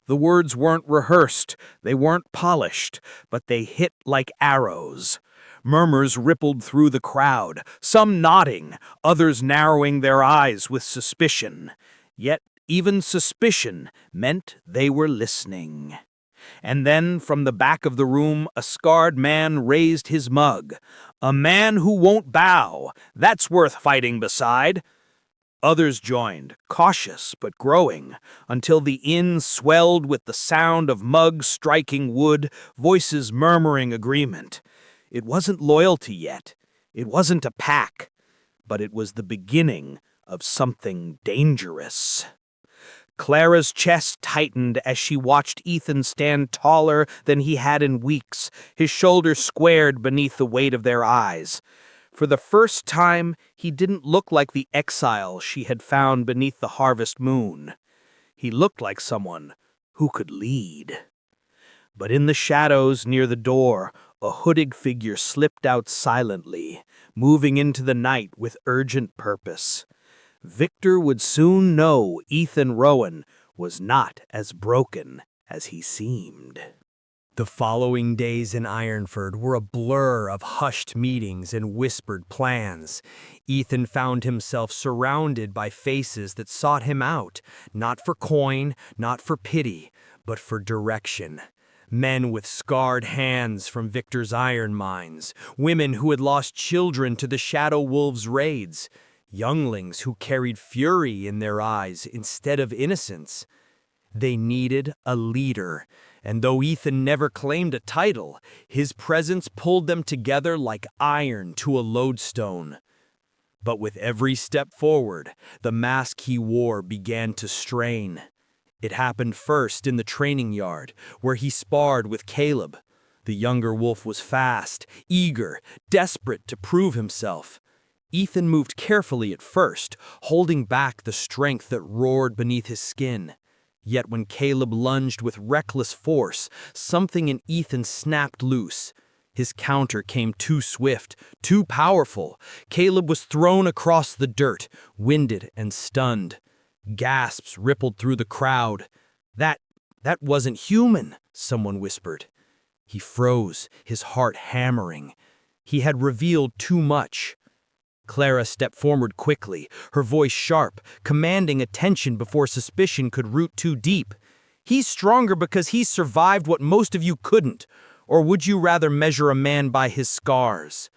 The words weren't rehearsed, they weren't polished, but they hit like arrows. Murmurs rippled through the crowd, some nodding, others narrowing their eyes with suspicion. Yet even suspicion meant they were listening. And then, from the back of the room, a scarred man raised his mug. "A man who won't bow, that's worth fighting beside." Others joined, cautious but growing, until the inn swelled with the sound of mugs striking wood, voices murmuring agreement. It wasn't loyalty yet. It wasn't a pack. But it was the beginning of something dangerous. Clara's chest tightened as she watched Ethan stand taller than he had in weeks, his shoulders squared beneath the weight of their eyes. For the first time, he didn't look like the exile she had found beneath the harvest moon. He looked like someone who could lead. But in the shadows near the door, a hooded figure slipped out silently, moving into the night with urgent purpose. Victor would soon know Ethan Rowan was not as broken as he seemed. The following days in Ironford were a blur of hushed meetings and whispered plans. Ethan found himself surrounded by faces that sought him out, not for coin, not for pity, but for direction. Men with scarred hands from Victor's iron mines, women who had lost children to the Shadow Wolves' raids, younglings who carried fury in their eyes instead of innocence. They needed a leader, and though Ethan never claimed a title, his presence pulled them together like iron to a lodestone. But with every step forward, the mask he wore began to strain. It happened first in the training yard, where he sparred with Caleb. The younger wolf was fast, eager, desperate to prove himself. Ethan moved carefully at first, holding back the strength that roared beneath his skin. Yet when Caleb lunged with reckless force, something in Ethan snapped loose. His counter came too swift, too powerful. Caleb was thrown across the dirt, winded and stunned. Gasps rippled through the crowd. That wasn't human," someone whispered. He froze, his heart hammering. He had revealed too much. Clara stepped forward quickly, her voice sharp, commanding attention before suspicion could root too deep. "He's stronger because he survived what most of you couldn't, or would you rather measure a man by his scars?"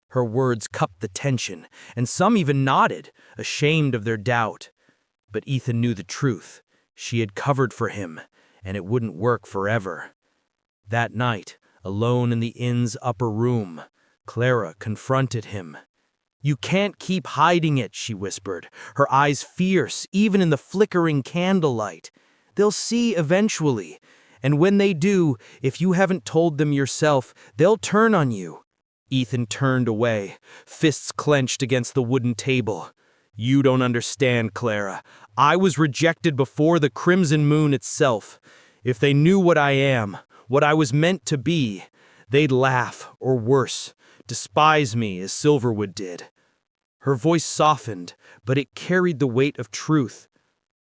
Her words cupped the tension, and some even nodded, ashamed of their doubt. But Ethan knew the truth. She had covered for him, and it wouldn't work forever. That night, alone in the inn's upper room, Clara confronted him. "You can't keep hiding it," she whispered, her eyes fierce even in the flickering candlelight. "They'll see eventually, and when they do, if you haven't told them yourself, they'll turn on you." Ethan turned away, fists clenched against the wooden table. "You don't understand, Clara. I was rejected before the Crimson Moon itself. If they knew what I am, what I was meant to be, they'd laugh, or worse, despise me as Silverwood did." Her voice softened, but it carried the weight of truth.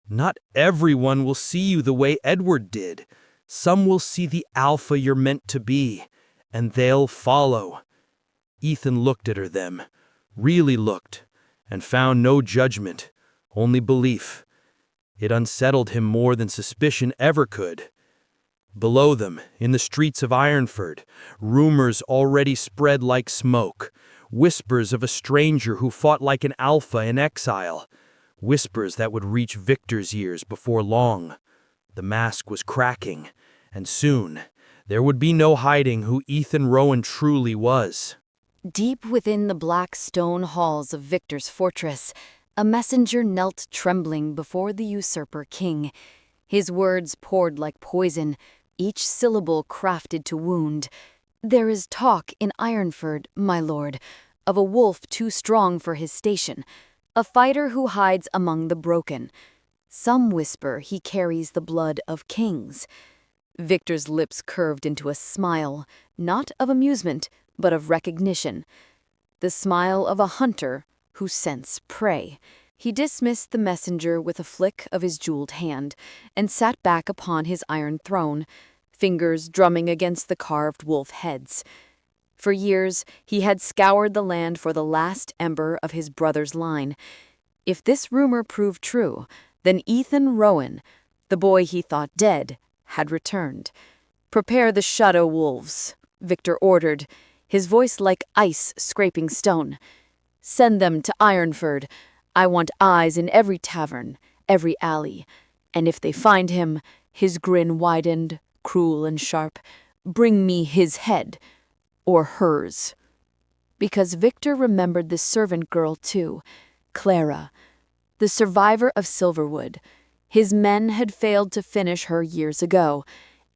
"Not everyone will see you the way Edward did. Some will see the alpha you're meant to be, and they'll follow." Ethan looked at her then, really looked, and found no judgment, only belief. It unsettled him more than suspicion ever could. Below them, in the streets of Ironford, rumors already spread like smoke. Whispers of a stranger who fought like an alpha in exile. Whispers that would reach Victor's ears before long. The mask was cracking, and soon, There would be no hiding who Ethan Rowan truly was. Deep within the black stone halls of Victor's fortress, a messenger knelt trembling before the usurper king. His words poured like poison, each syllable crafted to wound. "There is talk in Ironford, my lord, of a wolf too strong for his station, a fighter who hides among the broken. Some whisper he carries the blood of kings." Victor's lips curved into a smile, not of amusement, but of recognition. The smile of a hunter who scents prey. He dismissed the messenger with a flick of his jeweled hand, and sat back upon his iron throne, fingers drumming against the carved wolf heads. For years he had scoured the land for the last ember of his brother's line. If this rumor proved true, then Ethan Rowan, the boy he thought dead, had returned. "Prepare the shadow wolves," Victor ordered, his voice like ice scraping stone. "Send them to Ironford. I want eyes in every tavern, every alley. And if they find him," his grin widened, cruel and sharp, "bring me his head, or hers." Because Victor remembered the servant girl too, Clara, the survivor of Silverwood. His men had failed to finish her years ago,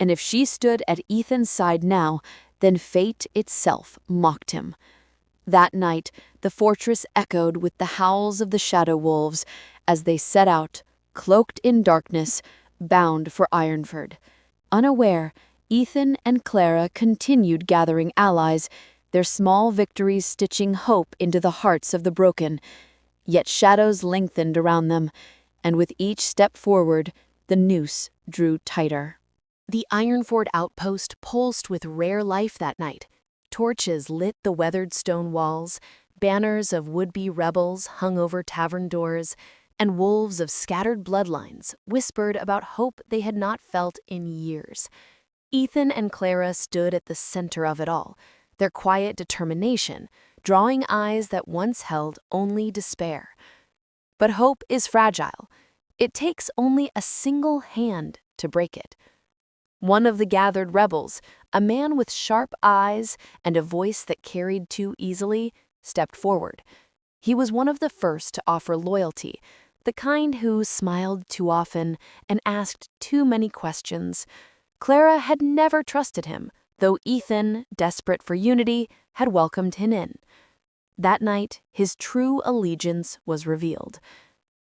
and if she stood at Ethan's side now, then fate itself mocked him. That night, the fortress echoed with the howls of the shadow wolves as they set out, cloaked in darkness, bound for Ironford. Unaware, Ethan and Clara continued gathering allies, their small victories stitching hope into the hearts of the broken. Yet shadows lengthened around them, and with each step forward, the noose drew tighter. The Ironford outpost pulsed with rare life that night. Torches lit the weathered stone walls, banners of would-be rebels hung over tavern doors, and wolves of scattered bloodlines whispered about hope they had not felt in years. Ethan and Clara stood at the center of it all, their quiet determination drawing eyes that once held only despair. But hope is fragile. It takes only a single hand to break it. One of the gathered rebels, a man with sharp eyes and a voice that carried too easily, stepped forward. He was one of the first to offer loyalty, the kind who smiled too often and asked too many questions. Clara had never trusted him, though Ethan, desperate for unity, had welcomed him in. That night, his true allegiance was revealed.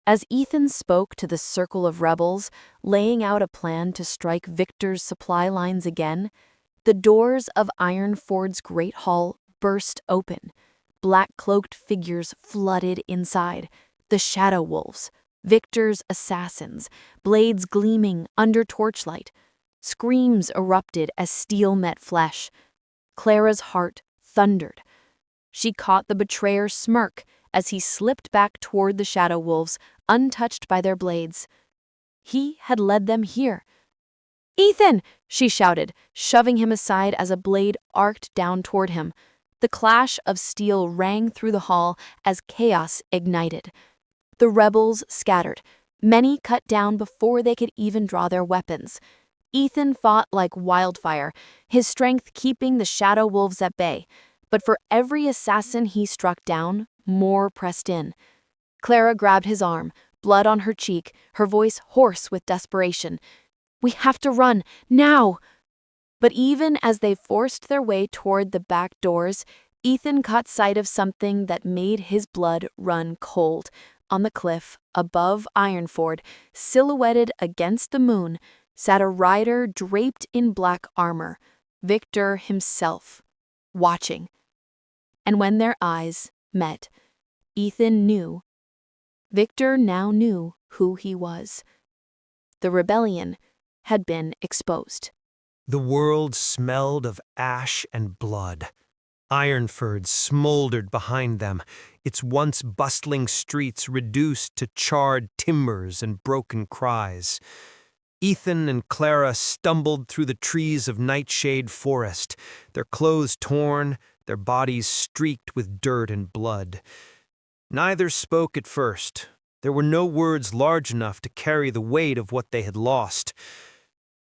As Ethan spoke to the circle of rebels, laying out a plan to strike Victor's supply lines again, the doors of Ironford's great hall burst open. Black-cloaked figures flooded inside, the shadow wolves, Victor's assassins, blades gleaming under torchlight. Screams erupted as steel met flesh. Clara's heart thundered. She caught the betrayer's smirk as he slipped back toward the shadow wolves, untouched by their blades. He had led them here. "Ethan!" she shouted, shoving him aside as a blade arced down toward him. The clash of steel rang through the hall as chaos ignited. The rebels scattered, many cut down before they could even draw their weapons. Ethan fought like wildfire, his strength keeping the shadow wolves at bay. But for every assassin he struck down, more pressed in. Clara grabbed his arm, blood on her cheek, her voice hoarse with desperation. "We have to run, now!" But even as they forced their way toward the back doors, Ethan caught sight of something that made his blood run cold. On the cliff, above Ironford, silhouetted against the moon, sat a rider draped in black armor, Victor himself, watching. And when their eyes met, Ethan knew. Victor now knew who he was. The rebellion had been exposed. The world smelled of ash and blood. Ironford smoldered behind them, its once bustling streets reduced to charred timbers and broken cries. Ethan and Clara stumbled through the trees of Nightshade Forest, their clothes torn, their bodies streaked with dirt and blood. Neither spoke at first. There were no words large enough to carry the weight of what they had lost.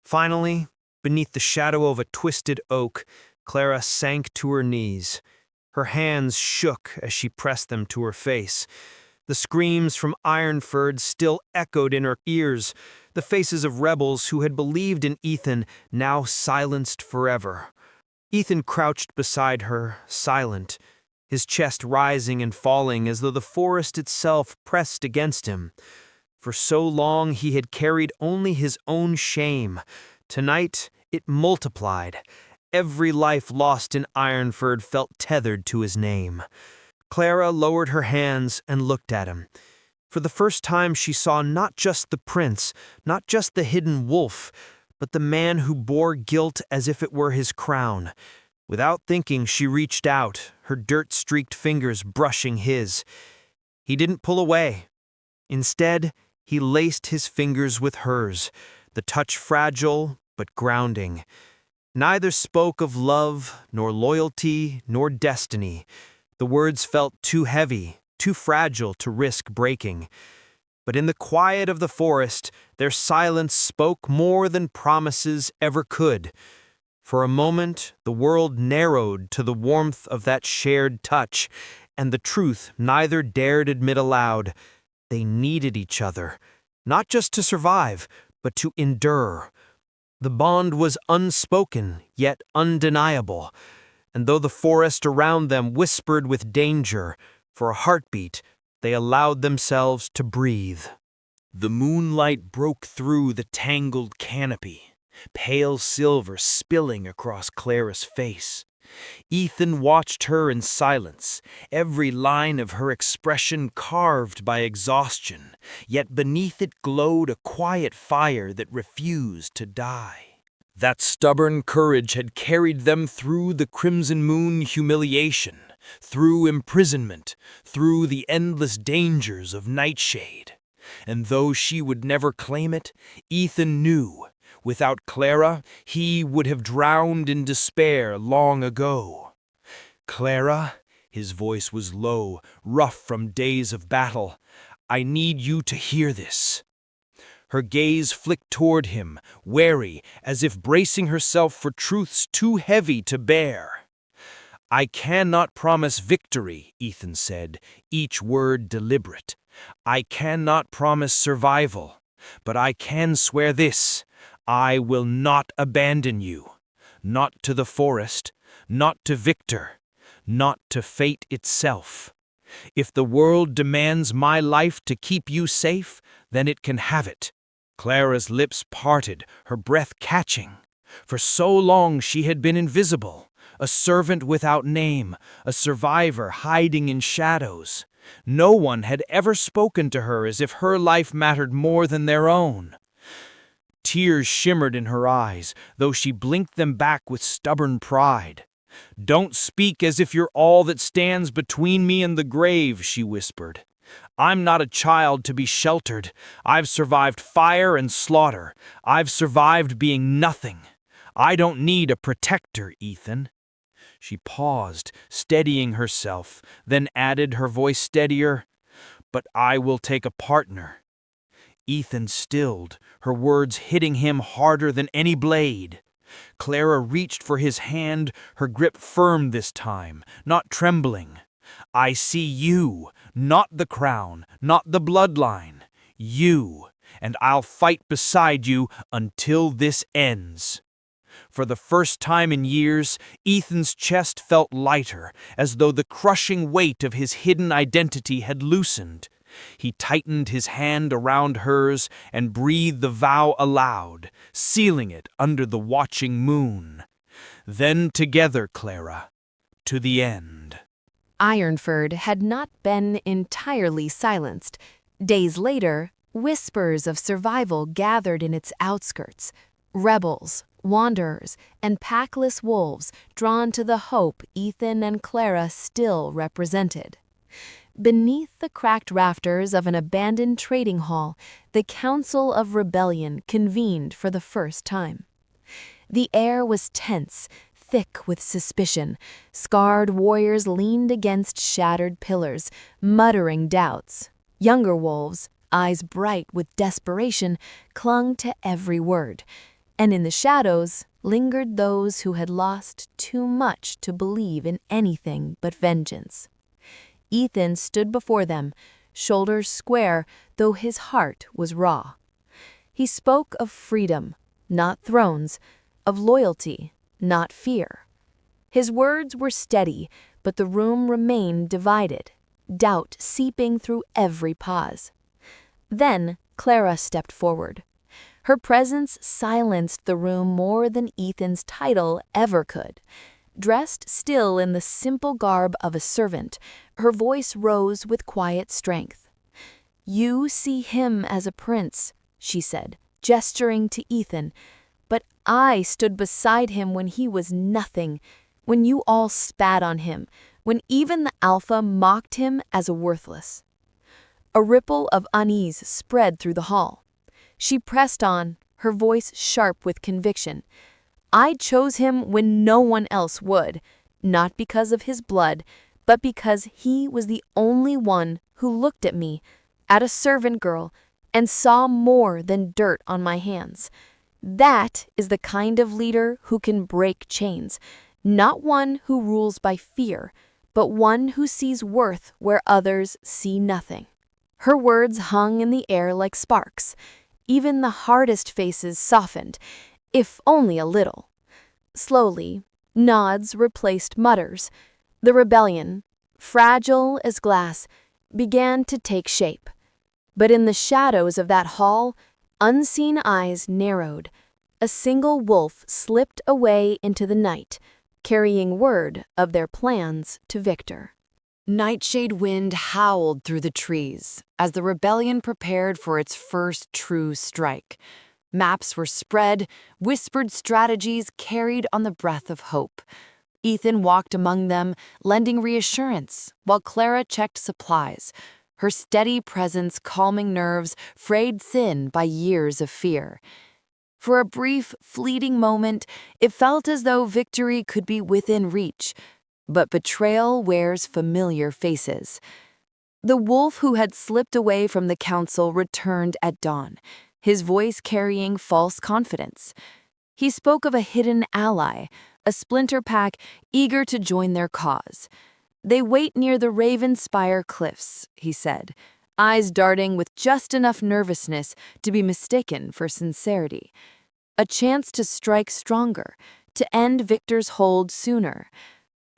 Finally, Beneath the shadow of a twisted oak, Clara sank to her knees. Her hands shook as she pressed them to her face. The screams from Ironford still echoed in her ears, the faces of rebels who had believed in Ethan now silenced forever. Ethan crouched beside her, silent, his chest rising and falling as though the forest itself pressed against him. For so long he had carried only his own shame. Tonight it multiplied. Every life lost in Ironford felt tethered to his name. Clara lowered her hands and looked at him. For the first time she saw not just the prince, not just the hidden wolf, but the man who bore guilt as if it were his crown. Without thinking, she reached out, her dirt-streaked fingers brushing his. He didn't pull away. Instead, he laced his fingers with hers, the touch fragile but grounding. Neither spoke of love, nor loyalty, nor destiny. The words felt too heavy, too fragile to risk breaking. But in the quiet of the forest, their silence spoke more than promises ever could. For a moment, the world narrowed to the warmth of that shared touch, and the truth neither dared admit aloud. They needed each other, not just to survive, but to endure. The bond was unspoken, yet undeniable, and though the forest around them whispered with danger, for a heartbeat, they allowed themselves to breathe. The moonlight broke through the tangled canopy, pale silver spilling across Clara's face. Ethan watched her in silence, every line of her expression carved by exhaustion, yet beneath it glowed a quiet fire that refused to die. That stubborn courage had carried them through the Crimson Moon humiliation, through imprisonment, through the endless dangers of Nightshade. And though she would never claim it, Ethan knew, without Clara, he would have drowned in despair long ago. Clara, his voice was low, rough from days of battle, I need you to hear this. Her gaze flicked toward him, wary, as if bracing herself for truths too heavy to bear. I cannot promise victory, Ethan said, each word deliberate. I cannot promise survival, but I can swear this. I will not abandon you. Not to the forest, not to Victor, not to fate itself. If the world demands my life to keep you safe, then it can have it. Clara's lips parted, her breath catching. For so long she had been invisible, a servant without name, a survivor hiding in shadows. No one had ever spoken to her as if her life mattered more than their own. Tears shimmered in her eyes, though she blinked them back with stubborn pride. Don't speak as if you're all that stands between me and the grave, she whispered. I'm not a child to be sheltered. I've survived fire and slaughter. I've survived being nothing. I don't need a protector, Ethan. She paused, steadying herself, then added, her voice steadier, but I will take a partner. Ethan stilled, her words hitting him harder than any blade. Clara reached for his hand, her grip firm this time, not trembling. I see you, not the crown, not the bloodline. You, and I'll fight beside you until this ends. For the first time in years, Ethan's chest felt lighter, as though the crushing weight of his hidden identity had loosened. He tightened his hand around hers and breathed the vow aloud, sealing it under the watching moon. Then together, Clara, to the end. Ironford had not been entirely silenced. Days later, whispers of survival gathered in its outskirts. Rebels, wanderers, and packless wolves drawn to the hope Ethan and Clara still represented. Beneath the cracked rafters of an abandoned trading hall, the Council of Rebellion convened for the first time. The air was tense, thick with suspicion. Scarred warriors leaned against shattered pillars, muttering doubts. Younger wolves, eyes bright with desperation, clung to every word. and in the shadows lingered those who had lost too much to believe in anything but vengeance. Ethan stood before them, shoulders square, though his heart was raw. He spoke of freedom, not thrones, of loyalty, not fear. His words were steady, but the room remained divided, doubt seeping through every pause. Then Clara stepped forward. Her presence silenced the room more than Ethan's title ever could. Dressed still in the simple garb of a servant, her voice rose with quiet strength. "You see him as a prince," she said, gesturing to Ethan, "but I stood beside him when he was nothing, when you all spat on him, when even the Alpha mocked him as a worthless." A ripple of unease spread through the hall. She pressed on, her voice sharp with conviction. "I chose him when no one else would, not because of his blood, but because he was the only one who looked at me, at a servant girl, and saw more than dirt on my hands. That is the kind of leader who can break chains, not one who rules by fear, but one who sees worth where others see nothing." Her words hung in the air like sparks. Even the hardest faces softened, if only a little. Slowly, nods replaced mutters. The rebellion, fragile as glass, began to take shape. But in the shadows of that hall, unseen eyes narrowed. A single wolf slipped away into the night, carrying word of their plans to Victor. Nightshade wind howled through the trees as the rebellion prepared for its first true strike. Maps were spread, whispered strategies carried on the breath of hope. Ethan walked among them, lending reassurance, while Clara checked supplies, her steady presence calming nerves frayed thin by years of fear. For a brief, fleeting moment, it felt as though victory could be within reach, but betrayal wears familiar faces. The wolf who had slipped away from the council returned at dawn, his voice carrying false confidence. He spoke of a hidden ally, a splinter pack eager to join their cause. "They wait near the Raven Spire cliffs," he said, eyes darting with just enough nervousness to be mistaken for sincerity. A chance to strike stronger, to end Victor's hold sooner.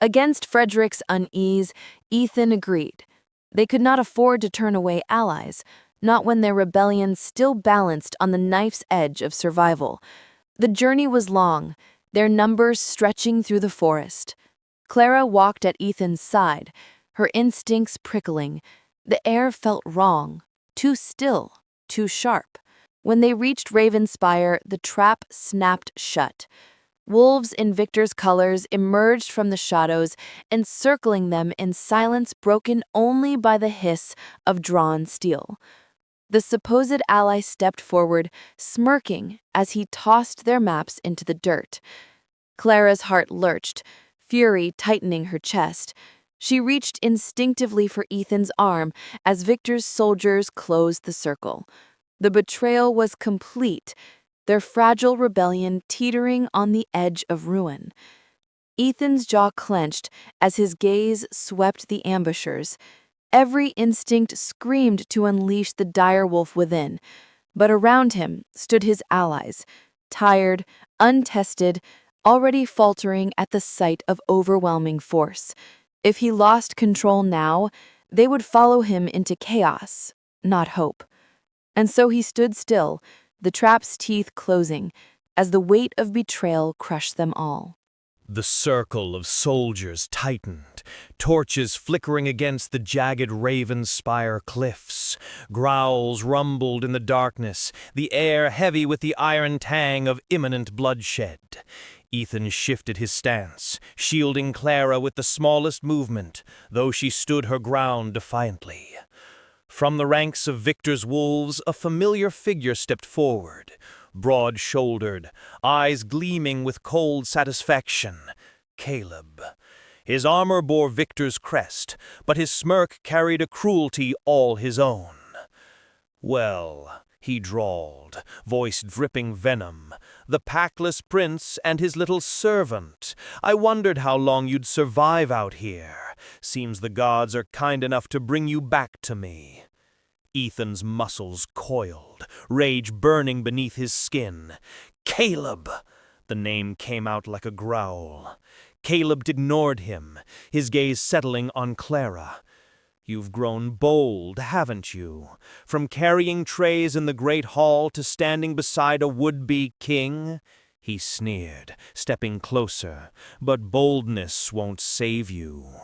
Against Frederick's unease, Ethan agreed. They could not afford to turn away allies, not when their rebellion still balanced on the knife's edge of survival. The journey was long, their numbers stretching through the forest. Clara walked at Ethan's side, her instincts prickling. The air felt wrong, too still, too sharp. When they reached Ravenspire, the trap snapped shut. Wolves in Victor's colors emerged from the shadows, encircling them in silence broken only by the hiss of drawn steel. The supposed ally stepped forward, smirking as he tossed their maps into the dirt. Clara's heart lurched, fury tightening her chest. She reached instinctively for Ethan's arm as Victor's soldiers closed the circle. The betrayal was complete, their fragile rebellion teetering on the edge of ruin. Ethan's jaw clenched as his gaze swept the ambushers. Every instinct screamed to unleash the dire wolf within, but around him stood his allies, tired, untested, already faltering at the sight of overwhelming force. If he lost control now, they would follow him into chaos, not hope. And so he stood still, the trap's teeth closing, as the weight of betrayal crushed them all. The circle of soldiers tightened, torches flickering against the jagged Raven Spire cliffs. Growls rumbled in the darkness, the air heavy with the iron tang of imminent bloodshed. Ethan shifted his stance, shielding Clara with the smallest movement, though she stood her ground defiantly. From the ranks of Victor's wolves, a familiar figure stepped forward, broad-shouldered, eyes gleaming with cold satisfaction. Caleb. His armor bore Victor's crest, but his smirk carried a cruelty all his own. "Well," he drawled, voice dripping venom, the packless prince and his little servant. I wondered how long you'd survive out here. Seems the gods are kind enough to bring you back to me." Ethan's muscles coiled, rage burning beneath his skin. "Caleb!" The name came out like a growl. Caleb ignored him, his gaze settling on Clara. "You've grown bold, haven't you? From carrying trays in the great hall to standing beside a would-be king?" He sneered, stepping closer. "But boldness won't save you."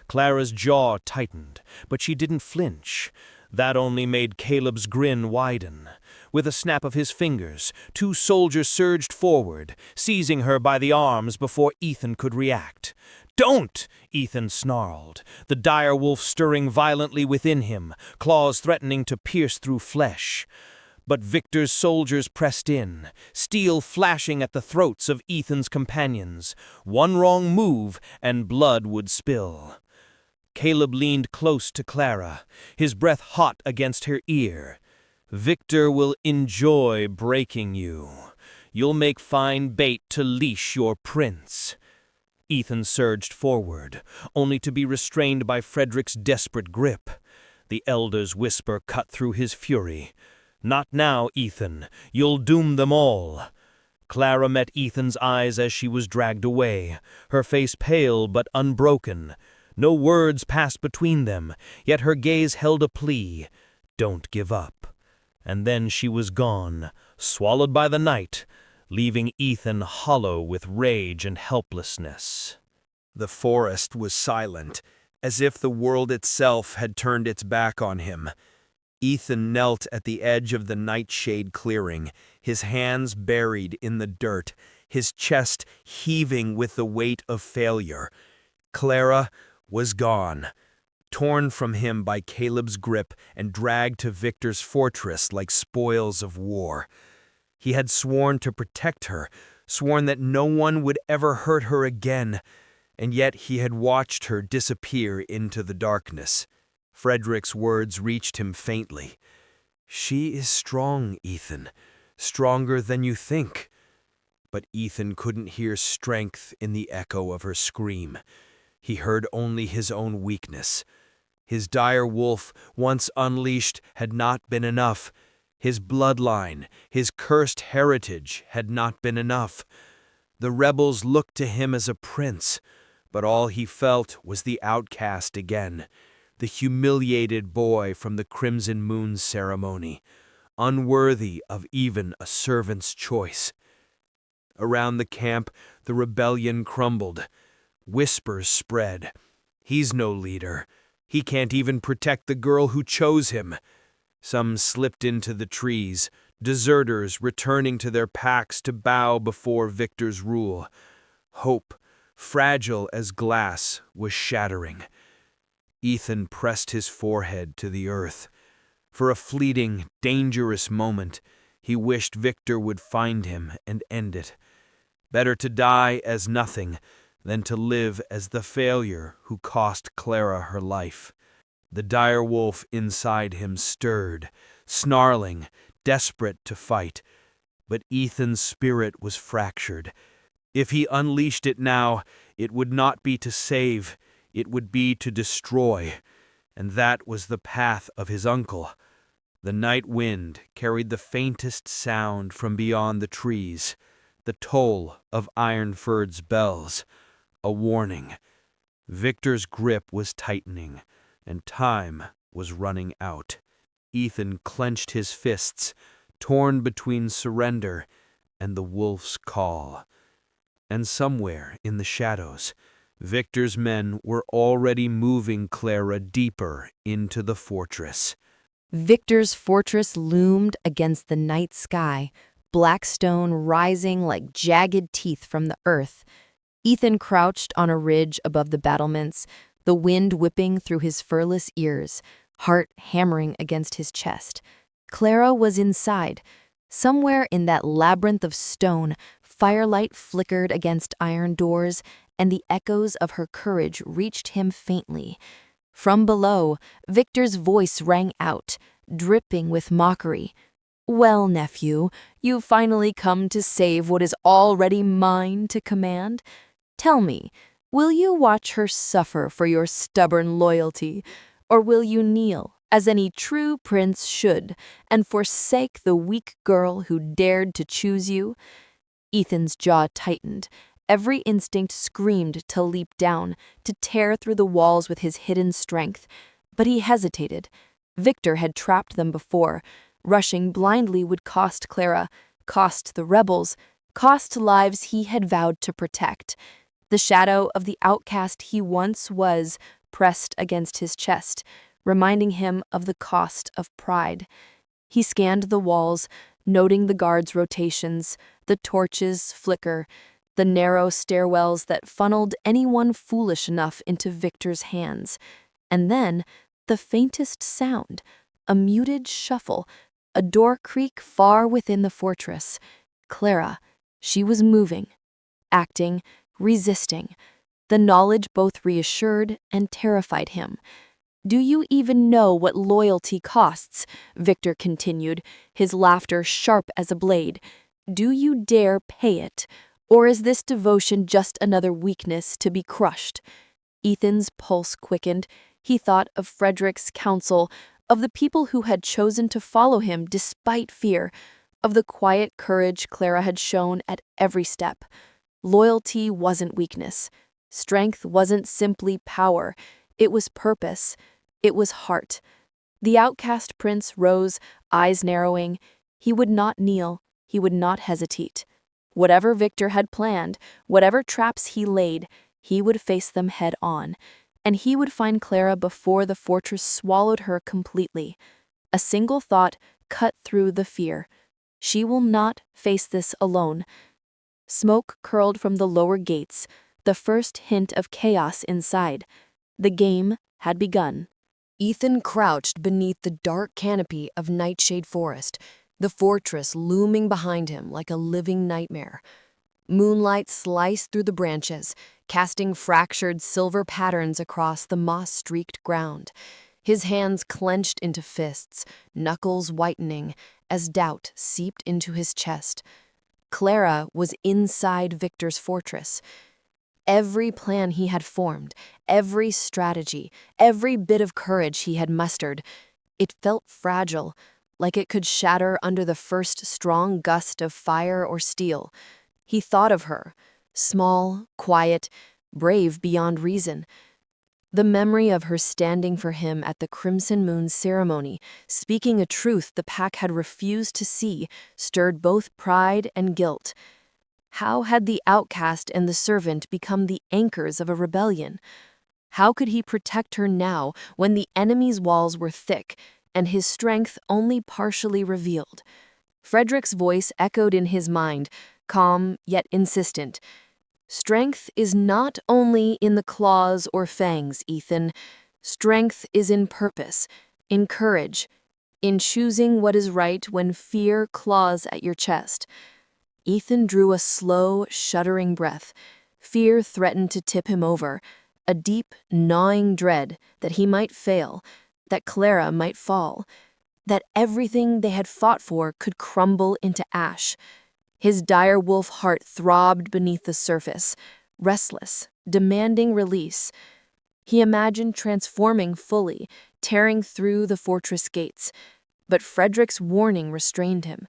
Clara's jaw tightened, but she didn't flinch. That only made Caleb's grin widen. With a snap of his fingers, two soldiers surged forward, seizing her by the arms before Ethan could react. "Don't!" Ethan snarled, the dire wolf stirring violently within him, claws threatening to pierce through flesh. But Victor's soldiers pressed in, steel flashing at the throats of Ethan's companions. One wrong move, and blood would spill. Caleb leaned close to Clara, his breath hot against her ear. "Victor will enjoy breaking you. You'll make fine bait to leash your prince." Ethan surged forward, only to be restrained by Frederick's desperate grip. The elder's whisper cut through his fury. "Not now, Ethan. You'll doom them all." Clara met Ethan's eyes as she was dragged away, her face pale but unbroken. No words passed between them, yet her gaze held a plea. "Don't give up." And then she was gone, swallowed by the night, leaving Ethan hollow with rage and helplessness. The forest was silent, as if the world itself had turned its back on him. Ethan knelt at the edge of the nightshade clearing, his hands buried in the dirt, his chest heaving with the weight of failure. Clara was gone, torn from him by Caleb's grip and dragged to Victor's fortress like spoils of war. He had sworn to protect her, sworn that no one would ever hurt her again, and yet he had watched her disappear into the darkness. Frederick's words reached him faintly. "She is strong, Ethan, stronger than you think." But Ethan couldn't hear strength in the echo of her scream. He heard only his own weakness. His dire wolf, once unleashed, had not been enough. His bloodline, his cursed heritage, had not been enough. The rebels looked to him as a prince, but all he felt was the outcast again, the humiliated boy from the Crimson Moon ceremony, unworthy of even a servant's choice. Around the camp, the rebellion crumbled. Whispers spread. "He's no leader. He can't even protect the girl who chose him." Some slipped into the trees, deserters returning to their packs to bow before Victor's rule. Hope, fragile as glass, was shattering. Ethan pressed his forehead to the earth. For a fleeting, dangerous moment, he wished Victor would find him and end it. Better to die as nothing than to live as the failure who cost Clara her life. The dire wolf inside him stirred, snarling, desperate to fight. But Ethan's spirit was fractured. If he unleashed it now, it would not be to save, it would be to destroy. And that was the path of his uncle. The night wind carried the faintest sound from beyond the trees, the toll of Ironford's bells. A warning. Victor's grip was tightening, and time was running out. Ethan clenched his fists, torn between surrender and the wolf's call. And somewhere in the shadows, Victor's men were already moving Clara deeper into the fortress. Victor's fortress loomed against the night sky, black stone rising like jagged teeth from the earth. Ethan crouched on a ridge above the battlements, the wind whipping through his furless ears, heart hammering against his chest. Clara was inside. Somewhere in that labyrinth of stone, firelight flickered against iron doors, and the echoes of her courage reached him faintly. From below, Victor's voice rang out, dripping with mockery. Well, nephew, you've finally come to save what is already mine to command. Tell me, will you watch her suffer for your stubborn loyalty, or will you kneel, as any true prince should, and forsake the weak girl who dared to choose you? Ethan's jaw tightened. Every instinct screamed to leap down, to tear through the walls with his hidden strength. But he hesitated. Victor had trapped them before. Rushing blindly would cost Clara, cost the rebels, cost lives he had vowed to protect. The shadow of the outcast he once was pressed against his chest, reminding him of the cost of pride. He scanned the walls, noting the guards' rotations, the torches' flicker, the narrow stairwells that funneled anyone foolish enough into Victor's hands. And then, the faintest sound, a muted shuffle, a door creak far within the fortress. Clara, she was moving, acting, resisting. The knowledge both reassured and terrified him. Do you even know what loyalty costs? Victor continued, his laughter sharp as a blade. Do you dare pay it? Or is this devotion just another weakness to be crushed? Ethan's pulse quickened. He thought of Frederick's counsel, of the people who had chosen to follow him despite fear, of the quiet courage Clara had shown at every step. Loyalty wasn't weakness. Strength wasn't simply power. It was purpose. It was heart. The outcast prince rose, eyes narrowing. He would not kneel. He would not hesitate. Whatever Victor had planned, whatever traps he laid, he would face them head on. And he would find Clara before the fortress swallowed her completely. A single thought cut through the fear. She will not face this alone. Smoke curled from the lower gates, the first hint of chaos inside. The game had begun. Ethan crouched beneath the dark canopy of Nightshade Forest, the fortress looming behind him like a living nightmare. Moonlight sliced through the branches, casting fractured silver patterns across the moss-streaked ground. His hands clenched into fists, knuckles whitening as doubt seeped into his chest. Clara was inside Victor's fortress. Every plan he had formed, every strategy, every bit of courage he had mustered, it felt fragile, like it could shatter under the first strong gust of fire or steel. He thought of her, small, quiet, brave beyond reason. The memory of her standing for him at the Crimson Moon ceremony, speaking a truth the pack had refused to see, stirred both pride and guilt. How had the outcast and the servant become the anchors of a rebellion? How could he protect her now when the enemy's walls were thick and his strength only partially revealed? Frederick's voice echoed in his mind, calm yet insistent. Strength is not only in the claws or fangs, Ethan. Strength is in purpose, in courage, in choosing what is right when fear claws at your chest. Ethan drew a slow, shuddering breath. Fear threatened to tip him over, a deep, gnawing dread that he might fail, that Clara might fall, that everything they had fought for could crumble into ash. His dire wolf heart throbbed beneath the surface, restless, demanding release. He imagined transforming fully, tearing through the fortress gates, but Frederick's warning restrained him.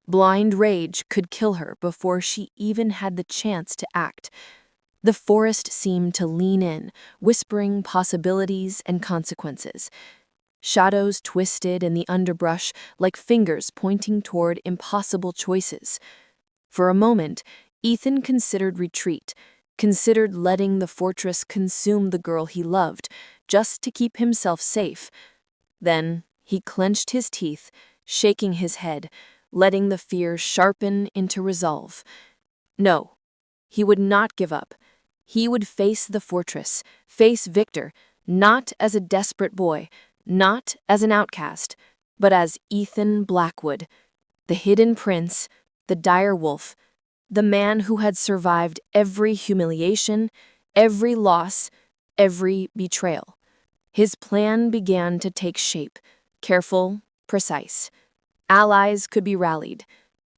Blind rage could kill her before she even had the chance to act. The forest seemed to lean in, whispering possibilities and consequences. Shadows twisted in the underbrush like fingers pointing toward impossible choices. For a moment, Ethan considered retreat, considered letting the fortress consume the girl he loved, just to keep himself safe. Then he clenched his teeth, shaking his head, letting the fear sharpen into resolve. No, he would not give up. He would face the fortress, face Victor, not as a desperate boy, not as an outcast, but as Ethan Blackwood, the hidden prince, the dire wolf, the man who had survived every humiliation, every loss, every betrayal. His plan began to take shape, careful, precise. Allies could be rallied.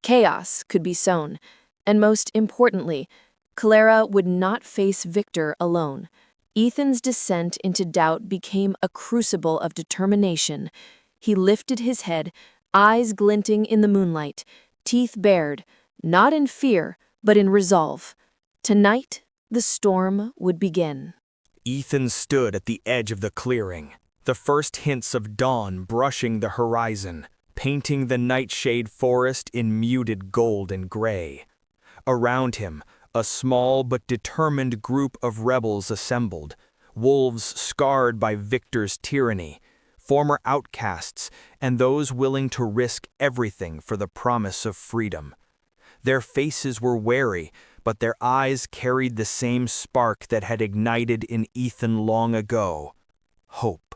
Chaos could be sown. And most importantly, Clara would not face Victor alone. Ethan's descent into doubt became a crucible of determination. He lifted his head, eyes glinting in the moonlight, teeth bared, not in fear, but in resolve. Tonight, the storm would begin. Ethan stood at the edge of the clearing, the first hints of dawn brushing the horizon, painting the nightshade forest in muted gold and gray. Around him, a small but determined group of rebels assembled, wolves scarred by Victor's tyranny, former outcasts, and those willing to risk everything for the promise of freedom. Their faces were wary, but their eyes carried the same spark that had ignited in Ethan long ago: hope.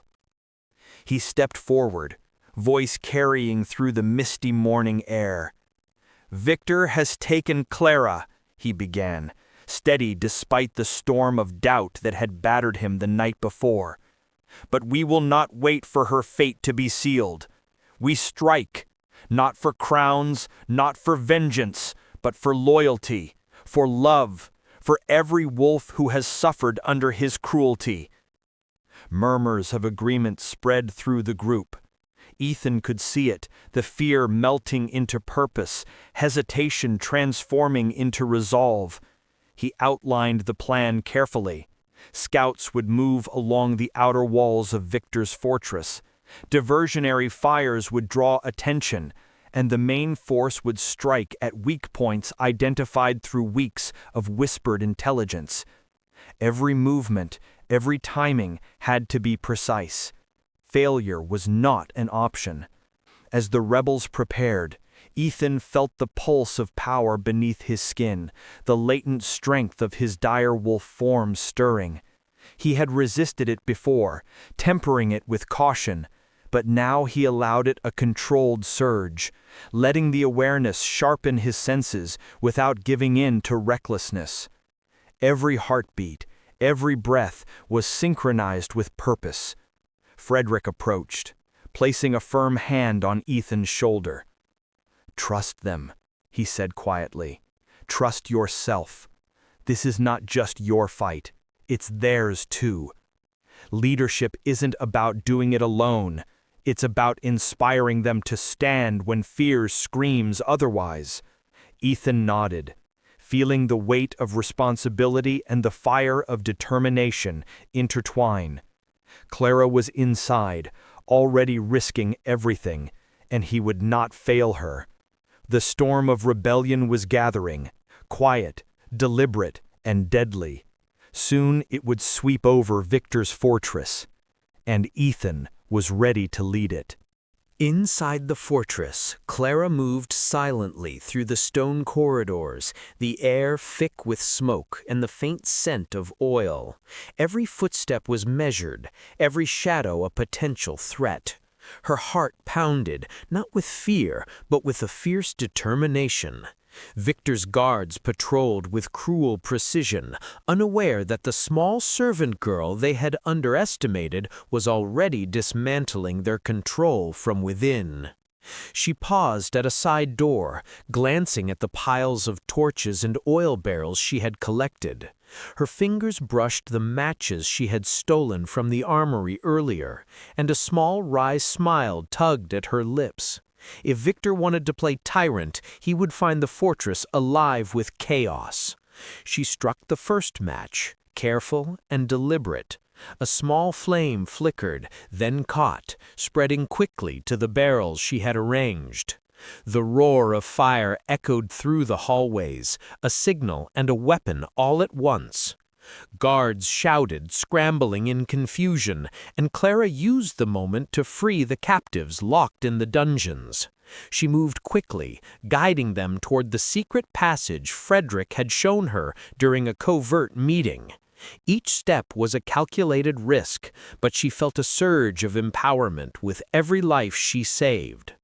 He stepped forward, voice carrying through the misty morning air. "Victor has taken Clara," he began, steady despite the storm of doubt that had battered him the night before. "But we will not wait for her fate to be sealed. We strike, not for crowns, not for vengeance, but for loyalty, for love, for every wolf who has suffered under his cruelty." Murmurs of agreement spread through the group. Ethan could see it, the fear melting into purpose, hesitation transforming into resolve. He outlined the plan carefully. Scouts would move along the outer walls of Victor's fortress. Diversionary fires would draw attention, and the main force would strike at weak points identified through weeks of whispered intelligence. Every movement, every timing had to be precise. Failure was not an option. As the rebels prepared, Ethan felt the pulse of power beneath his skin, the latent strength of his dire wolf form stirring. He had resisted it before, tempering it with caution, but now he allowed it a controlled surge, letting the awareness sharpen his senses without giving in to recklessness. Every heartbeat, every breath was synchronized with purpose. Frederick approached, placing a firm hand on Ethan's shoulder. "Trust them," he said quietly. "Trust yourself. This is not just your fight, it's theirs too. Leadership isn't about doing it alone. It's about inspiring them to stand when fear screams otherwise." Ethan nodded, feeling the weight of responsibility and the fire of determination intertwine. Clara was inside, already risking everything, and he would not fail her. The storm of rebellion was gathering, quiet, deliberate, and deadly. Soon it would sweep over Victor's fortress, and Ethan was ready to lead it. Inside the fortress, Clara moved silently through the stone corridors, the air thick with smoke and the faint scent of oil. Every footstep was measured, every shadow a potential threat. Her heart pounded, not with fear, but with a fierce determination. Victor's guards patrolled with cruel precision, unaware that the small servant girl they had underestimated was already dismantling their control from within. She paused at a side door, glancing at the piles of torches and oil barrels she had collected. Her fingers brushed the matches she had stolen from the armory earlier, and a small wry smile tugged at her lips. If Victor wanted to play tyrant, he would find the fortress alive with chaos. She struck the first match, careful and deliberate. A small flame flickered, then caught, spreading quickly to the barrels she had arranged. The roar of fire echoed through the hallways, a signal and a weapon all at once. Guards shouted, scrambling in confusion, and Clara used the moment to free the captives locked in the dungeons. She moved quickly, guiding them toward the secret passage Frederick had shown her during a covert meeting. Each step was a calculated risk, but she felt a surge of empowerment with every life she saved.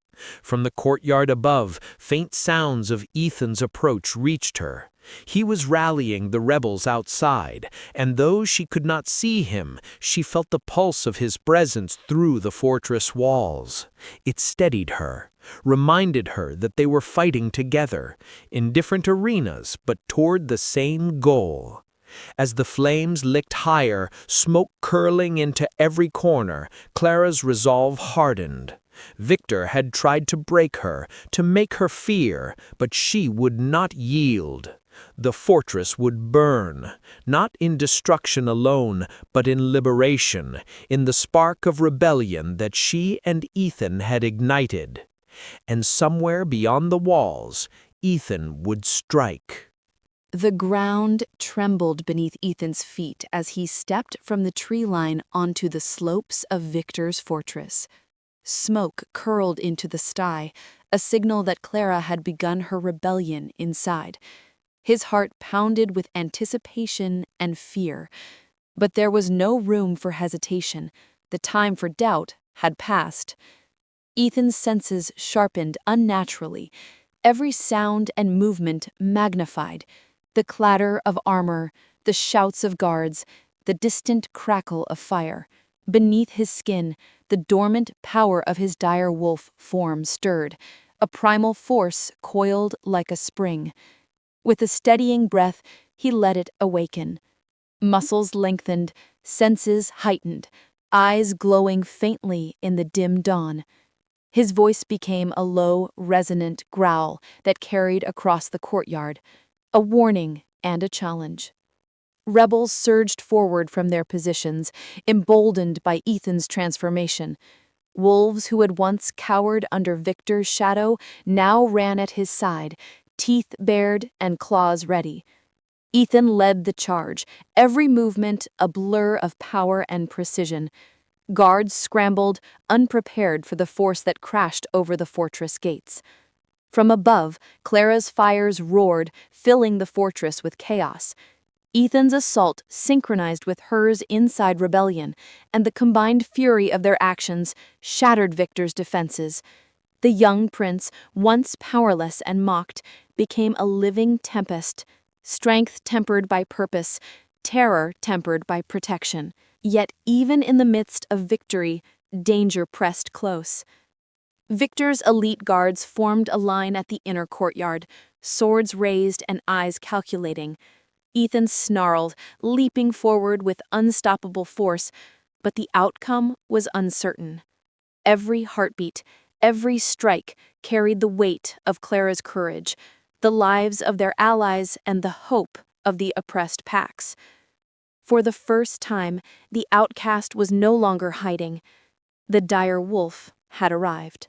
From the courtyard above, faint sounds of Ethan's approach reached her. He was rallying the rebels outside, and though she could not see him, she felt the pulse of his presence through the fortress walls. It steadied her, reminded her that they were fighting together, in different arenas but toward the same goal. As the flames licked higher, smoke curling into every corner, Clara's resolve hardened. Victor had tried to break her, to make her fear, but she would not yield. The fortress would burn, not in destruction alone, but in liberation, in the spark of rebellion that she and Ethan had ignited. And somewhere beyond the walls, Ethan would strike. The ground trembled beneath Ethan's feet as he stepped from the tree line onto the slopes of Victor's fortress. Smoke curled into the sky, a signal that Clara had begun her rebellion inside. His heart pounded with anticipation and fear. But there was no room for hesitation. The time for doubt had passed. Ethan's senses sharpened unnaturally, every sound and movement magnified. The clatter of armor, the shouts of guards, the distant crackle of fire. Beneath his skin, the dormant power of his dire wolf form stirred, a primal force coiled like a spring. With a steadying breath, he let it awaken. Muscles lengthened, senses heightened, eyes glowing faintly in the dim dawn. His voice became a low, resonant growl that carried across the courtyard, a warning and a challenge. Rebels surged forward from their positions, emboldened by Ethan's transformation. Wolves who had once cowered under Victor's shadow now ran at his side, teeth bared and claws ready. Ethan led the charge, every movement a blur of power and precision. Guards scrambled, unprepared for the force that crashed over the fortress gates. From above, Clara's fires roared, filling the fortress with chaos. Ethan's assault synchronized with hers inside rebellion, and the combined fury of their actions shattered Victor's defenses. The young prince, once powerless and mocked, became a living tempest, strength tempered by purpose, terror tempered by protection. Yet even in the midst of victory, danger pressed close. Victor's elite guards formed a line at the inner courtyard, swords raised and eyes calculating. Ethan snarled, leaping forward with unstoppable force, but the outcome was uncertain. Every heartbeat, every strike carried the weight of Clara's courage, the lives of their allies and the hope of the oppressed Pax. For the first time, the outcast was no longer hiding. The dire wolf had arrived.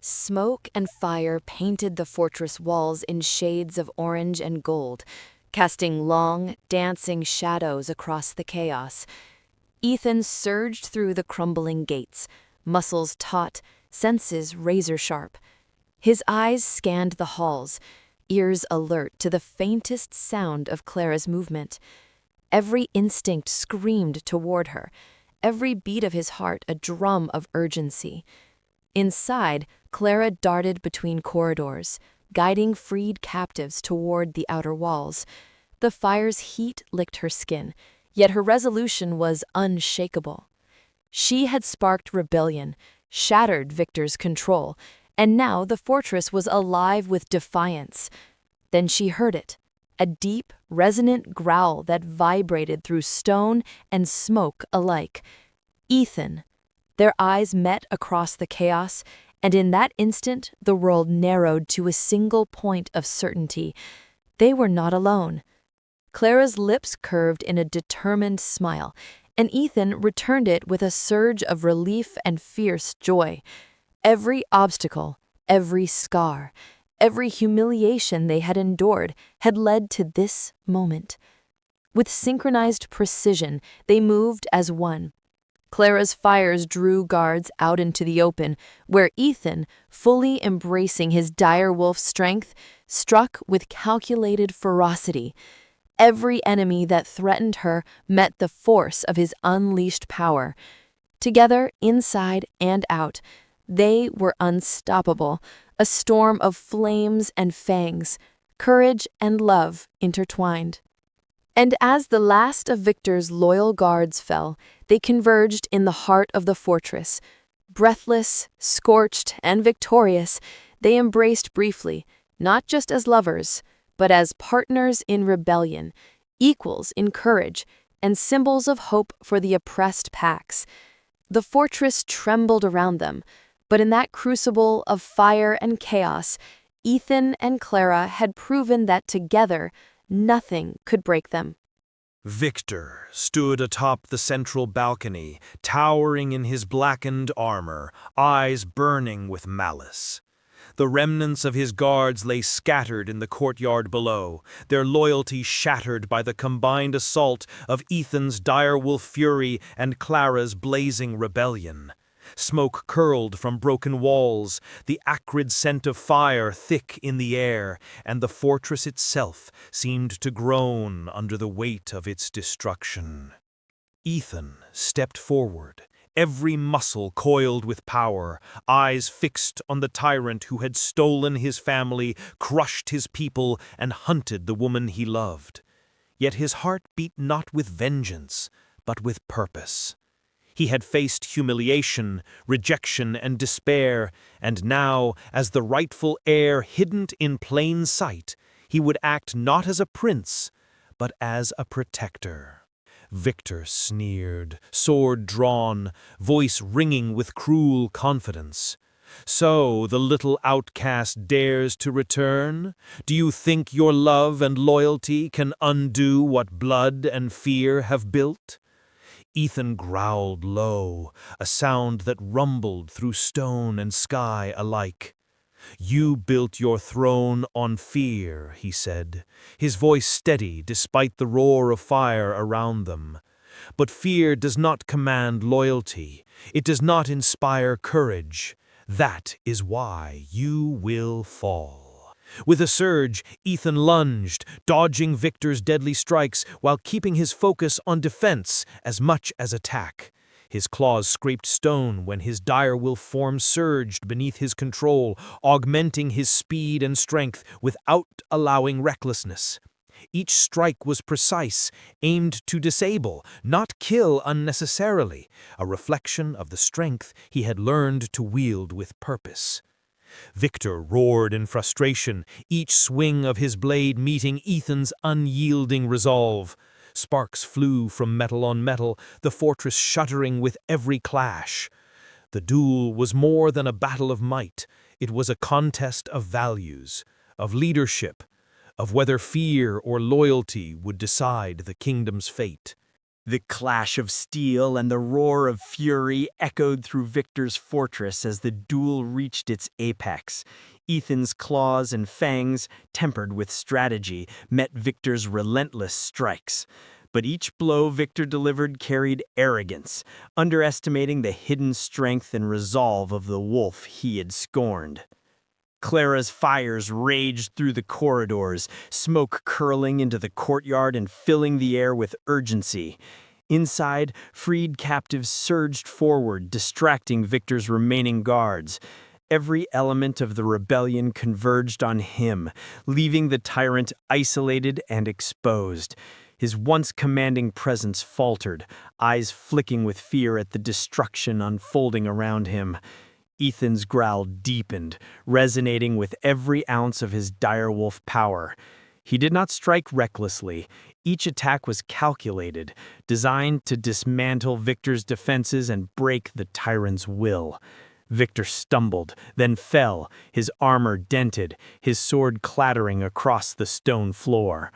Smoke and fire painted the fortress walls in shades of orange and gold, casting long, dancing shadows across the chaos. Ethan surged through the crumbling gates, muscles taut, senses razor-sharp. His eyes scanned the halls, ears alert to the faintest sound of Clara's movement. Every instinct screamed toward her, every beat of his heart a drum of urgency. Inside, Clara darted between corridors, guiding freed captives toward the outer walls. The fire's heat licked her skin, yet her resolution was unshakable. She had sparked rebellion, shattered Victor's control, and now the fortress was alive with defiance. Then she heard it, a deep, resonant growl that vibrated through stone and smoke alike. Ethan. Their eyes met across the chaos, and in that instant the world narrowed to a single point of certainty. They were not alone. Clara's lips curved in a determined smile, and Ethan returned it with a surge of relief and fierce joy. Every obstacle, every scar, every humiliation they had endured had led to this moment. With synchronized precision, they moved as one. Clara's fires drew guards out into the open, where Ethan, fully embracing his dire wolf strength, struck with calculated ferocity. Every enemy that threatened her met the force of his unleashed power. Together, inside and out, they were unstoppable, a storm of flames and fangs, courage and love intertwined. And as the last of Victor's loyal guards fell, they converged in the heart of the fortress. Breathless, scorched, and victorious, they embraced briefly, not just as lovers, but as partners in rebellion, equals in courage, and symbols of hope for the oppressed Pax. The fortress trembled around them, but in that crucible of fire and chaos, Ethan and Clara had proven that together, nothing could break them. Victor stood atop the central balcony, towering in his blackened armor, eyes burning with malice. The remnants of his guards lay scattered in the courtyard below, their loyalty shattered by the combined assault of Ethan's direwolf fury and Clara's blazing rebellion. Smoke curled from broken walls, the acrid scent of fire thick in the air, and the fortress itself seemed to groan under the weight of its destruction. Ethan stepped forward, every muscle coiled with power, eyes fixed on the tyrant who had stolen his family, crushed his people, and hunted the woman he loved. Yet his heart beat not with vengeance, but with purpose. He had faced humiliation, rejection, and despair, and now, as the rightful heir hidden in plain sight, he would act not as a prince, but as a protector. Victor sneered, sword drawn, voice ringing with cruel confidence. So the little outcast dares to return? Do you think your love and loyalty can undo what blood and fear have built? Ethan growled low, a sound that rumbled through stone and sky alike. You built your throne on fear, he said, his voice steady despite the roar of fire around them. But fear does not command loyalty. It does not inspire courage. That is why you will fall. With a surge, Ethan lunged, dodging Victor's deadly strikes while keeping his focus on defense as much as attack. His claws scraped stone when his direwolf form surged beneath his control, augmenting his speed and strength without allowing recklessness. Each strike was precise, aimed to disable, not kill unnecessarily, a reflection of the strength he had learned to wield with purpose. Victor roared in frustration, each swing of his blade meeting Ethan's unyielding resolve. Sparks flew from metal on metal, the fortress shuddering with every clash. The duel was more than a battle of might. It was a contest of values, of leadership, of whether fear or loyalty would decide the kingdom's fate. The clash of steel and the roar of fury echoed through Victor's fortress as the duel reached its apex. Ethan's claws and fangs, tempered with strategy, met Victor's relentless strikes. But each blow Victor delivered carried arrogance, underestimating the hidden strength and resolve of the wolf he had scorned. Clara's fires raged through the corridors, smoke curling into the courtyard and filling the air with urgency. Inside, freed captives surged forward, distracting Victor's remaining guards. Every element of the rebellion converged on him, leaving the tyrant isolated and exposed. His once commanding presence faltered, eyes flicking with fear at the destruction unfolding around him. Ethan's growl deepened, resonating with every ounce of his direwolf power. He did not strike recklessly. Each attack was calculated, designed to dismantle Victor's defenses and break the tyrant's will. Victor stumbled, then fell, his armor dented, his sword clattering across the stone floor.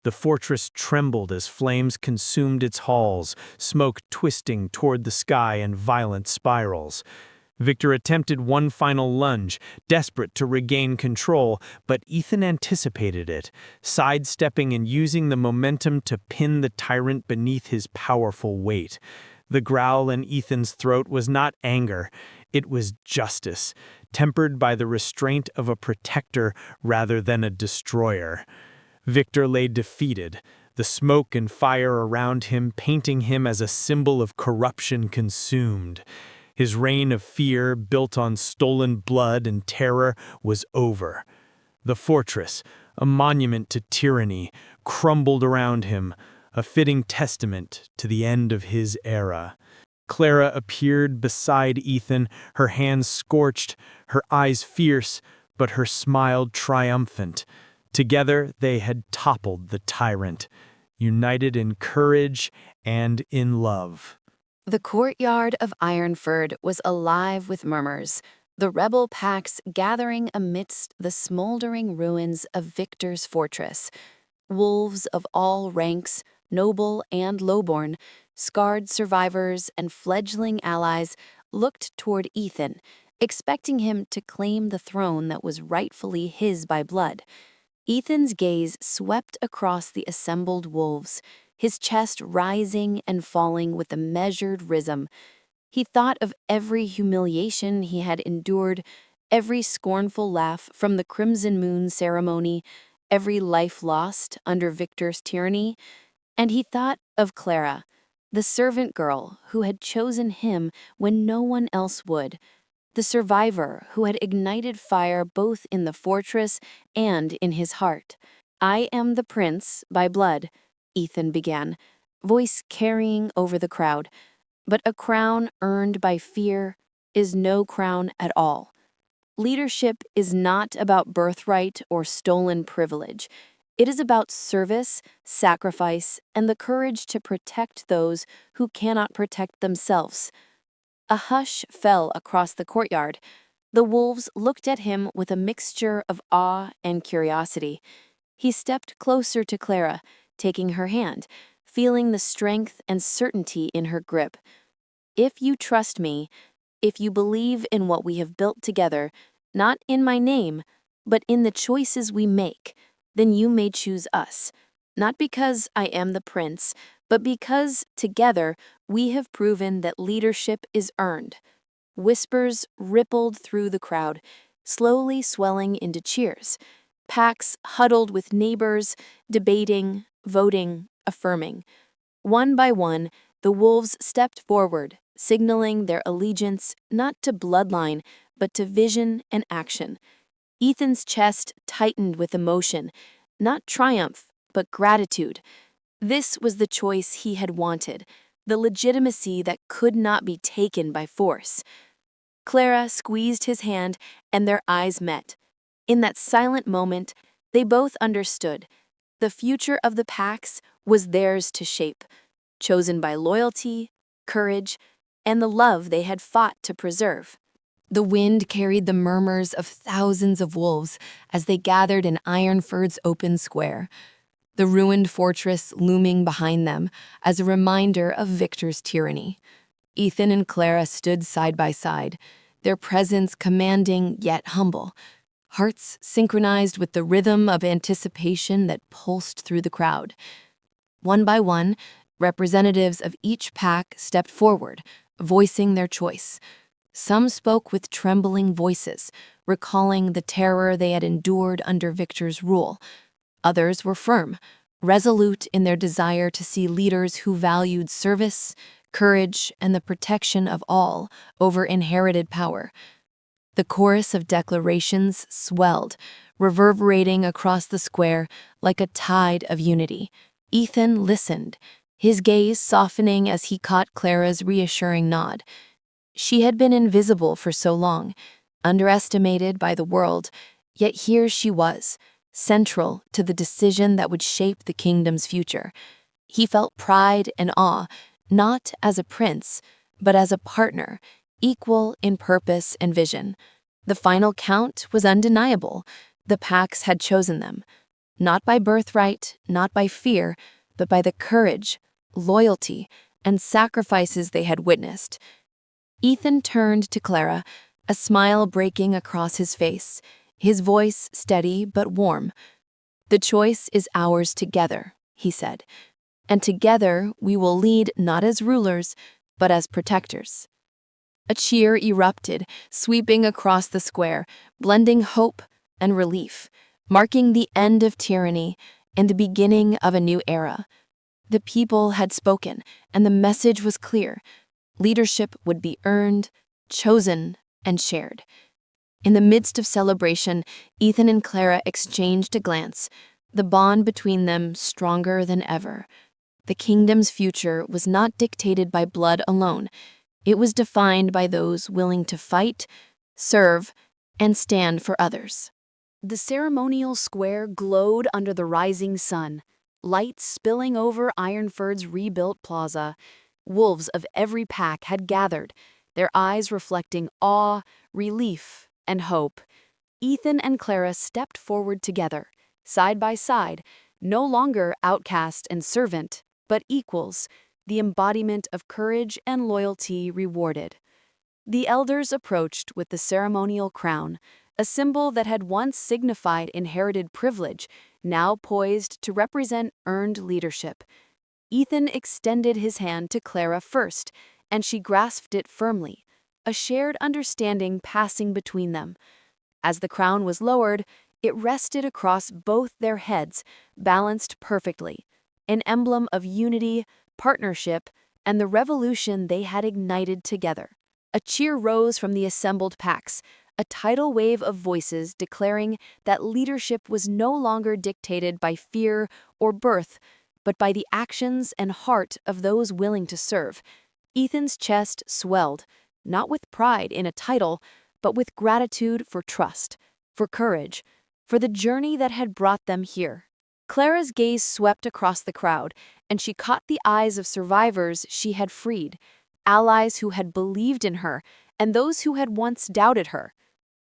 The fortress trembled as flames consumed its halls, smoke twisting toward the sky in violent spirals. Victor attempted one final lunge, desperate to regain control, but Ethan anticipated it, sidestepping and using the momentum to pin the tyrant beneath his powerful weight. The growl in Ethan's throat was not anger, it was justice, tempered by the restraint of a protector rather than a destroyer. Victor lay defeated, the smoke and fire around him painting him as a symbol of corruption consumed. His reign of fear, built on stolen blood and terror, was over. The fortress, A monument to tyranny crumbled around him, a fitting testament to the end of his era. Clara appeared beside Ethan, her hands scorched, her eyes fierce, but her smile triumphant. Together they had toppled the tyrant, united in courage and in love. The courtyard of Ironford was alive with murmurs, the rebel packs gathering amidst the smoldering ruins of Victor's fortress. Wolves of all ranks, noble and lowborn, scarred survivors and fledgling allies looked toward Ethan, expecting him to claim the throne that was rightfully his by blood. Ethan's gaze swept across the assembled wolves, his chest rising and falling with a measured rhythm. He thought of every humiliation he had endured, every scornful laugh from the Crimson Moon ceremony, every life lost under Victor's tyranny, and he thought of Clara, the servant girl who had chosen him when no one else would, the survivor who had ignited fire both in the fortress and in his heart. "I am the prince by blood," Ethan began, voice carrying over the crowd, "but a crown earned by fear is no crown at all. Leadership is not about birthright or stolen privilege. It is about service, sacrifice, and the courage to protect those who cannot protect themselves." A hush fell across the courtyard. The wolves looked at him with a mixture of awe and curiosity. He stepped closer to Clara, taking her hand, feeling the strength and certainty in her grip. "If you trust me, if you believe in what we have built together, not in my name, but in the choices we make, then you may choose us. Not because I am the prince, but because, together, we have proven that leadership is earned." Whispers rippled through the crowd, slowly swelling into cheers. Packs huddled with neighbors, debating, voting, affirming. One by one, the wolves stepped forward, signaling their allegiance not to bloodline, but to vision and action. Ethan's chest tightened with emotion, not triumph, but gratitude. This was the choice he had wanted, the legitimacy that could not be taken by force. Clara squeezed his hand, and their eyes met. In that silent moment, they both understood. The future of the packs was theirs to shape, chosen by loyalty, courage, and the love they had fought to preserve. The wind carried the murmurs of thousands of wolves as they gathered in Ironford's open square, the ruined fortress looming behind them as a reminder of Victor's tyranny. Ethan and Clara stood side by side, their presence commanding yet humble, hearts synchronized with the rhythm of anticipation that pulsed through the crowd. One by one, representatives of each pack stepped forward, voicing their choice. Some spoke with trembling voices, recalling the terror they had endured under Victor's rule. Others were firm, resolute in their desire to see leaders who valued service, courage, and the protection of all over inherited power. The chorus of declarations swelled, reverberating across the square like a tide of unity. Ethan listened, his gaze softening as he caught Clara's reassuring nod. She had been invisible for so long, underestimated by the world, yet here she was, central to the decision that would shape the kingdom's future. He felt pride and awe, not as a prince, but as a partner, equal in purpose and vision. The final count was undeniable. The packs had chosen them, not by birthright, not by fear, but by the courage, loyalty, and sacrifices they had witnessed. Ethan turned to Clara, a smile breaking across his face, his voice steady but warm. "The choice is ours together," he said, "and together we will lead not as rulers, but as protectors." A cheer erupted, sweeping across the square, blending hope and relief, marking the end of tyranny and the beginning of a new era. The people had spoken, and the message was clear. Leadership would be earned, chosen, and shared. In the midst of celebration, Ethan and Clara exchanged a glance, the bond between them stronger than ever. The kingdom's future was not dictated by blood alone. It was defined by those willing to fight, serve, and stand for others. The ceremonial square glowed under the rising sun, light spilling over Ironford's rebuilt plaza. Wolves of every pack had gathered, their eyes reflecting awe, relief, and hope. Ethan and Clara stepped forward together, side by side, no longer outcast and servant, but equals, the embodiment of courage and loyalty rewarded. The elders approached with the ceremonial crown, a symbol that had once signified inherited privilege, now poised to represent earned leadership. Ethan extended his hand to Clara first, and she grasped it firmly, a shared understanding passing between them. As the crown was lowered, it rested across both their heads, balanced perfectly, an emblem of unity, partnership, and the revolution they had ignited together. A cheer rose from the assembled packs, a tidal wave of voices declaring that leadership was no longer dictated by fear or birth, but by the actions and heart of those willing to serve. Ethan's chest swelled, not with pride in a title, but with gratitude for trust, for courage, for the journey that had brought them here. Clara's gaze swept across the crowd, and she caught the eyes of survivors she had freed, allies who had believed in her, and those who had once doubted her.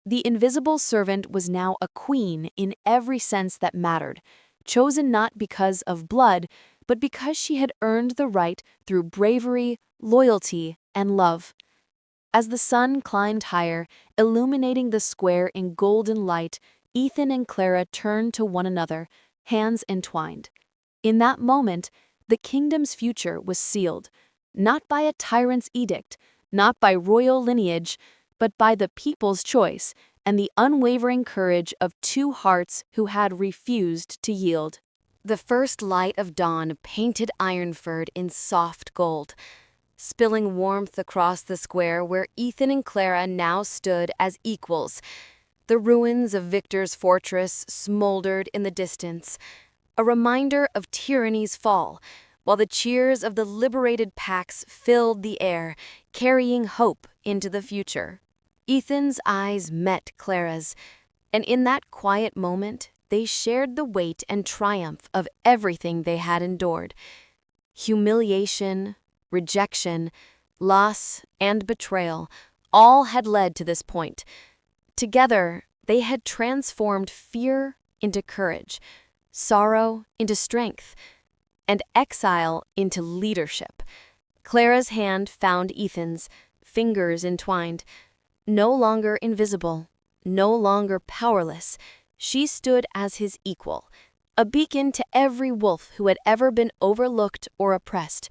The invisible servant was now a queen in every sense that mattered, chosen not because of blood, but because she had earned the right through bravery, loyalty, and love. As the sun climbed higher, illuminating the square in golden light, Ethan and Clara turned to one another, hands entwined. In that moment, the kingdom's future was sealed, not by a tyrant's edict, not by royal lineage, but by the people's choice and the unwavering courage of two hearts who had refused to yield. The first light of dawn painted Ironford in soft gold, spilling warmth across the square where Ethan and Clara now stood as equals. The ruins of Victor's fortress smoldered in the distance, a reminder of tyranny's fall, while the cheers of the liberated packs filled the air, carrying hope into the future. Ethan's eyes met Clara's, and in that quiet moment, they shared the weight and triumph of everything they had endured. Humiliation, rejection, loss, and betrayal, all had led to this point. Together, they had transformed fear into courage, sorrow into strength, and exile into leadership. Clara's hand found Ethan's, fingers entwined. No longer invisible, no longer powerless, she stood as his equal, a beacon to every wolf who had ever been overlooked or oppressed.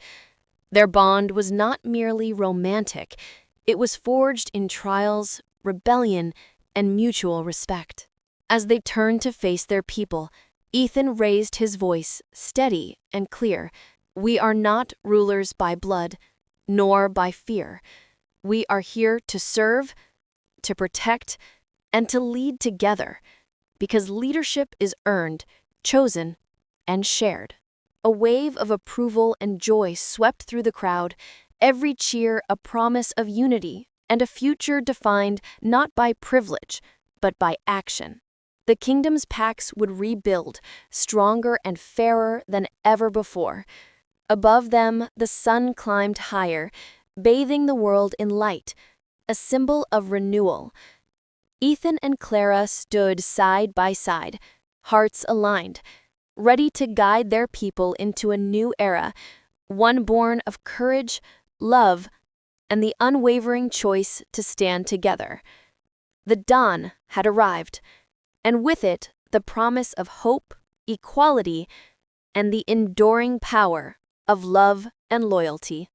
Their bond was not merely romantic, it was forged in trials, rebellion, and mutual respect. As they turned to face their people, Ethan raised his voice, steady and clear. "We are not rulers by blood, nor by fear. We are here to serve, to protect, and to lead together, because leadership is earned, chosen, and shared." A wave of approval and joy swept through the crowd, every cheer a promise of unity and a future defined not by privilege, but by action. The kingdom's packs would rebuild, stronger and fairer than ever before. Above them, the sun climbed higher, bathing the world in light, a symbol of renewal. Ethan and Clara stood side by side, hearts aligned, ready to guide their people into a new era, one born of courage, love, and the unwavering choice to stand together. The dawn had arrived, and with it the promise of hope, equality, and the enduring power of love and loyalty.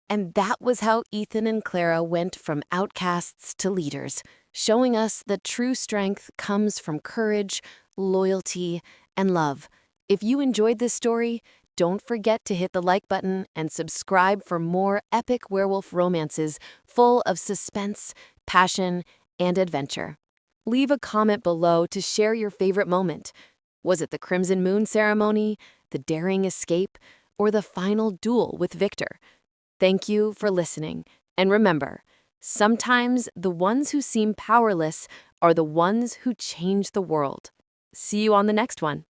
And that was how Ethan and Clara went from outcasts to leaders, showing us that true strength comes from courage, loyalty, and love. If you enjoyed this story, don't forget to hit the like button and subscribe for more epic werewolf romances full of suspense, passion, and adventure. Leave a comment below to share your favorite moment. Was it the Crimson Moon ceremony, the daring escape, or the final duel with Victor? Thank you for listening, and remember, sometimes the ones who seem powerless are the ones who change the world. See you on the next one.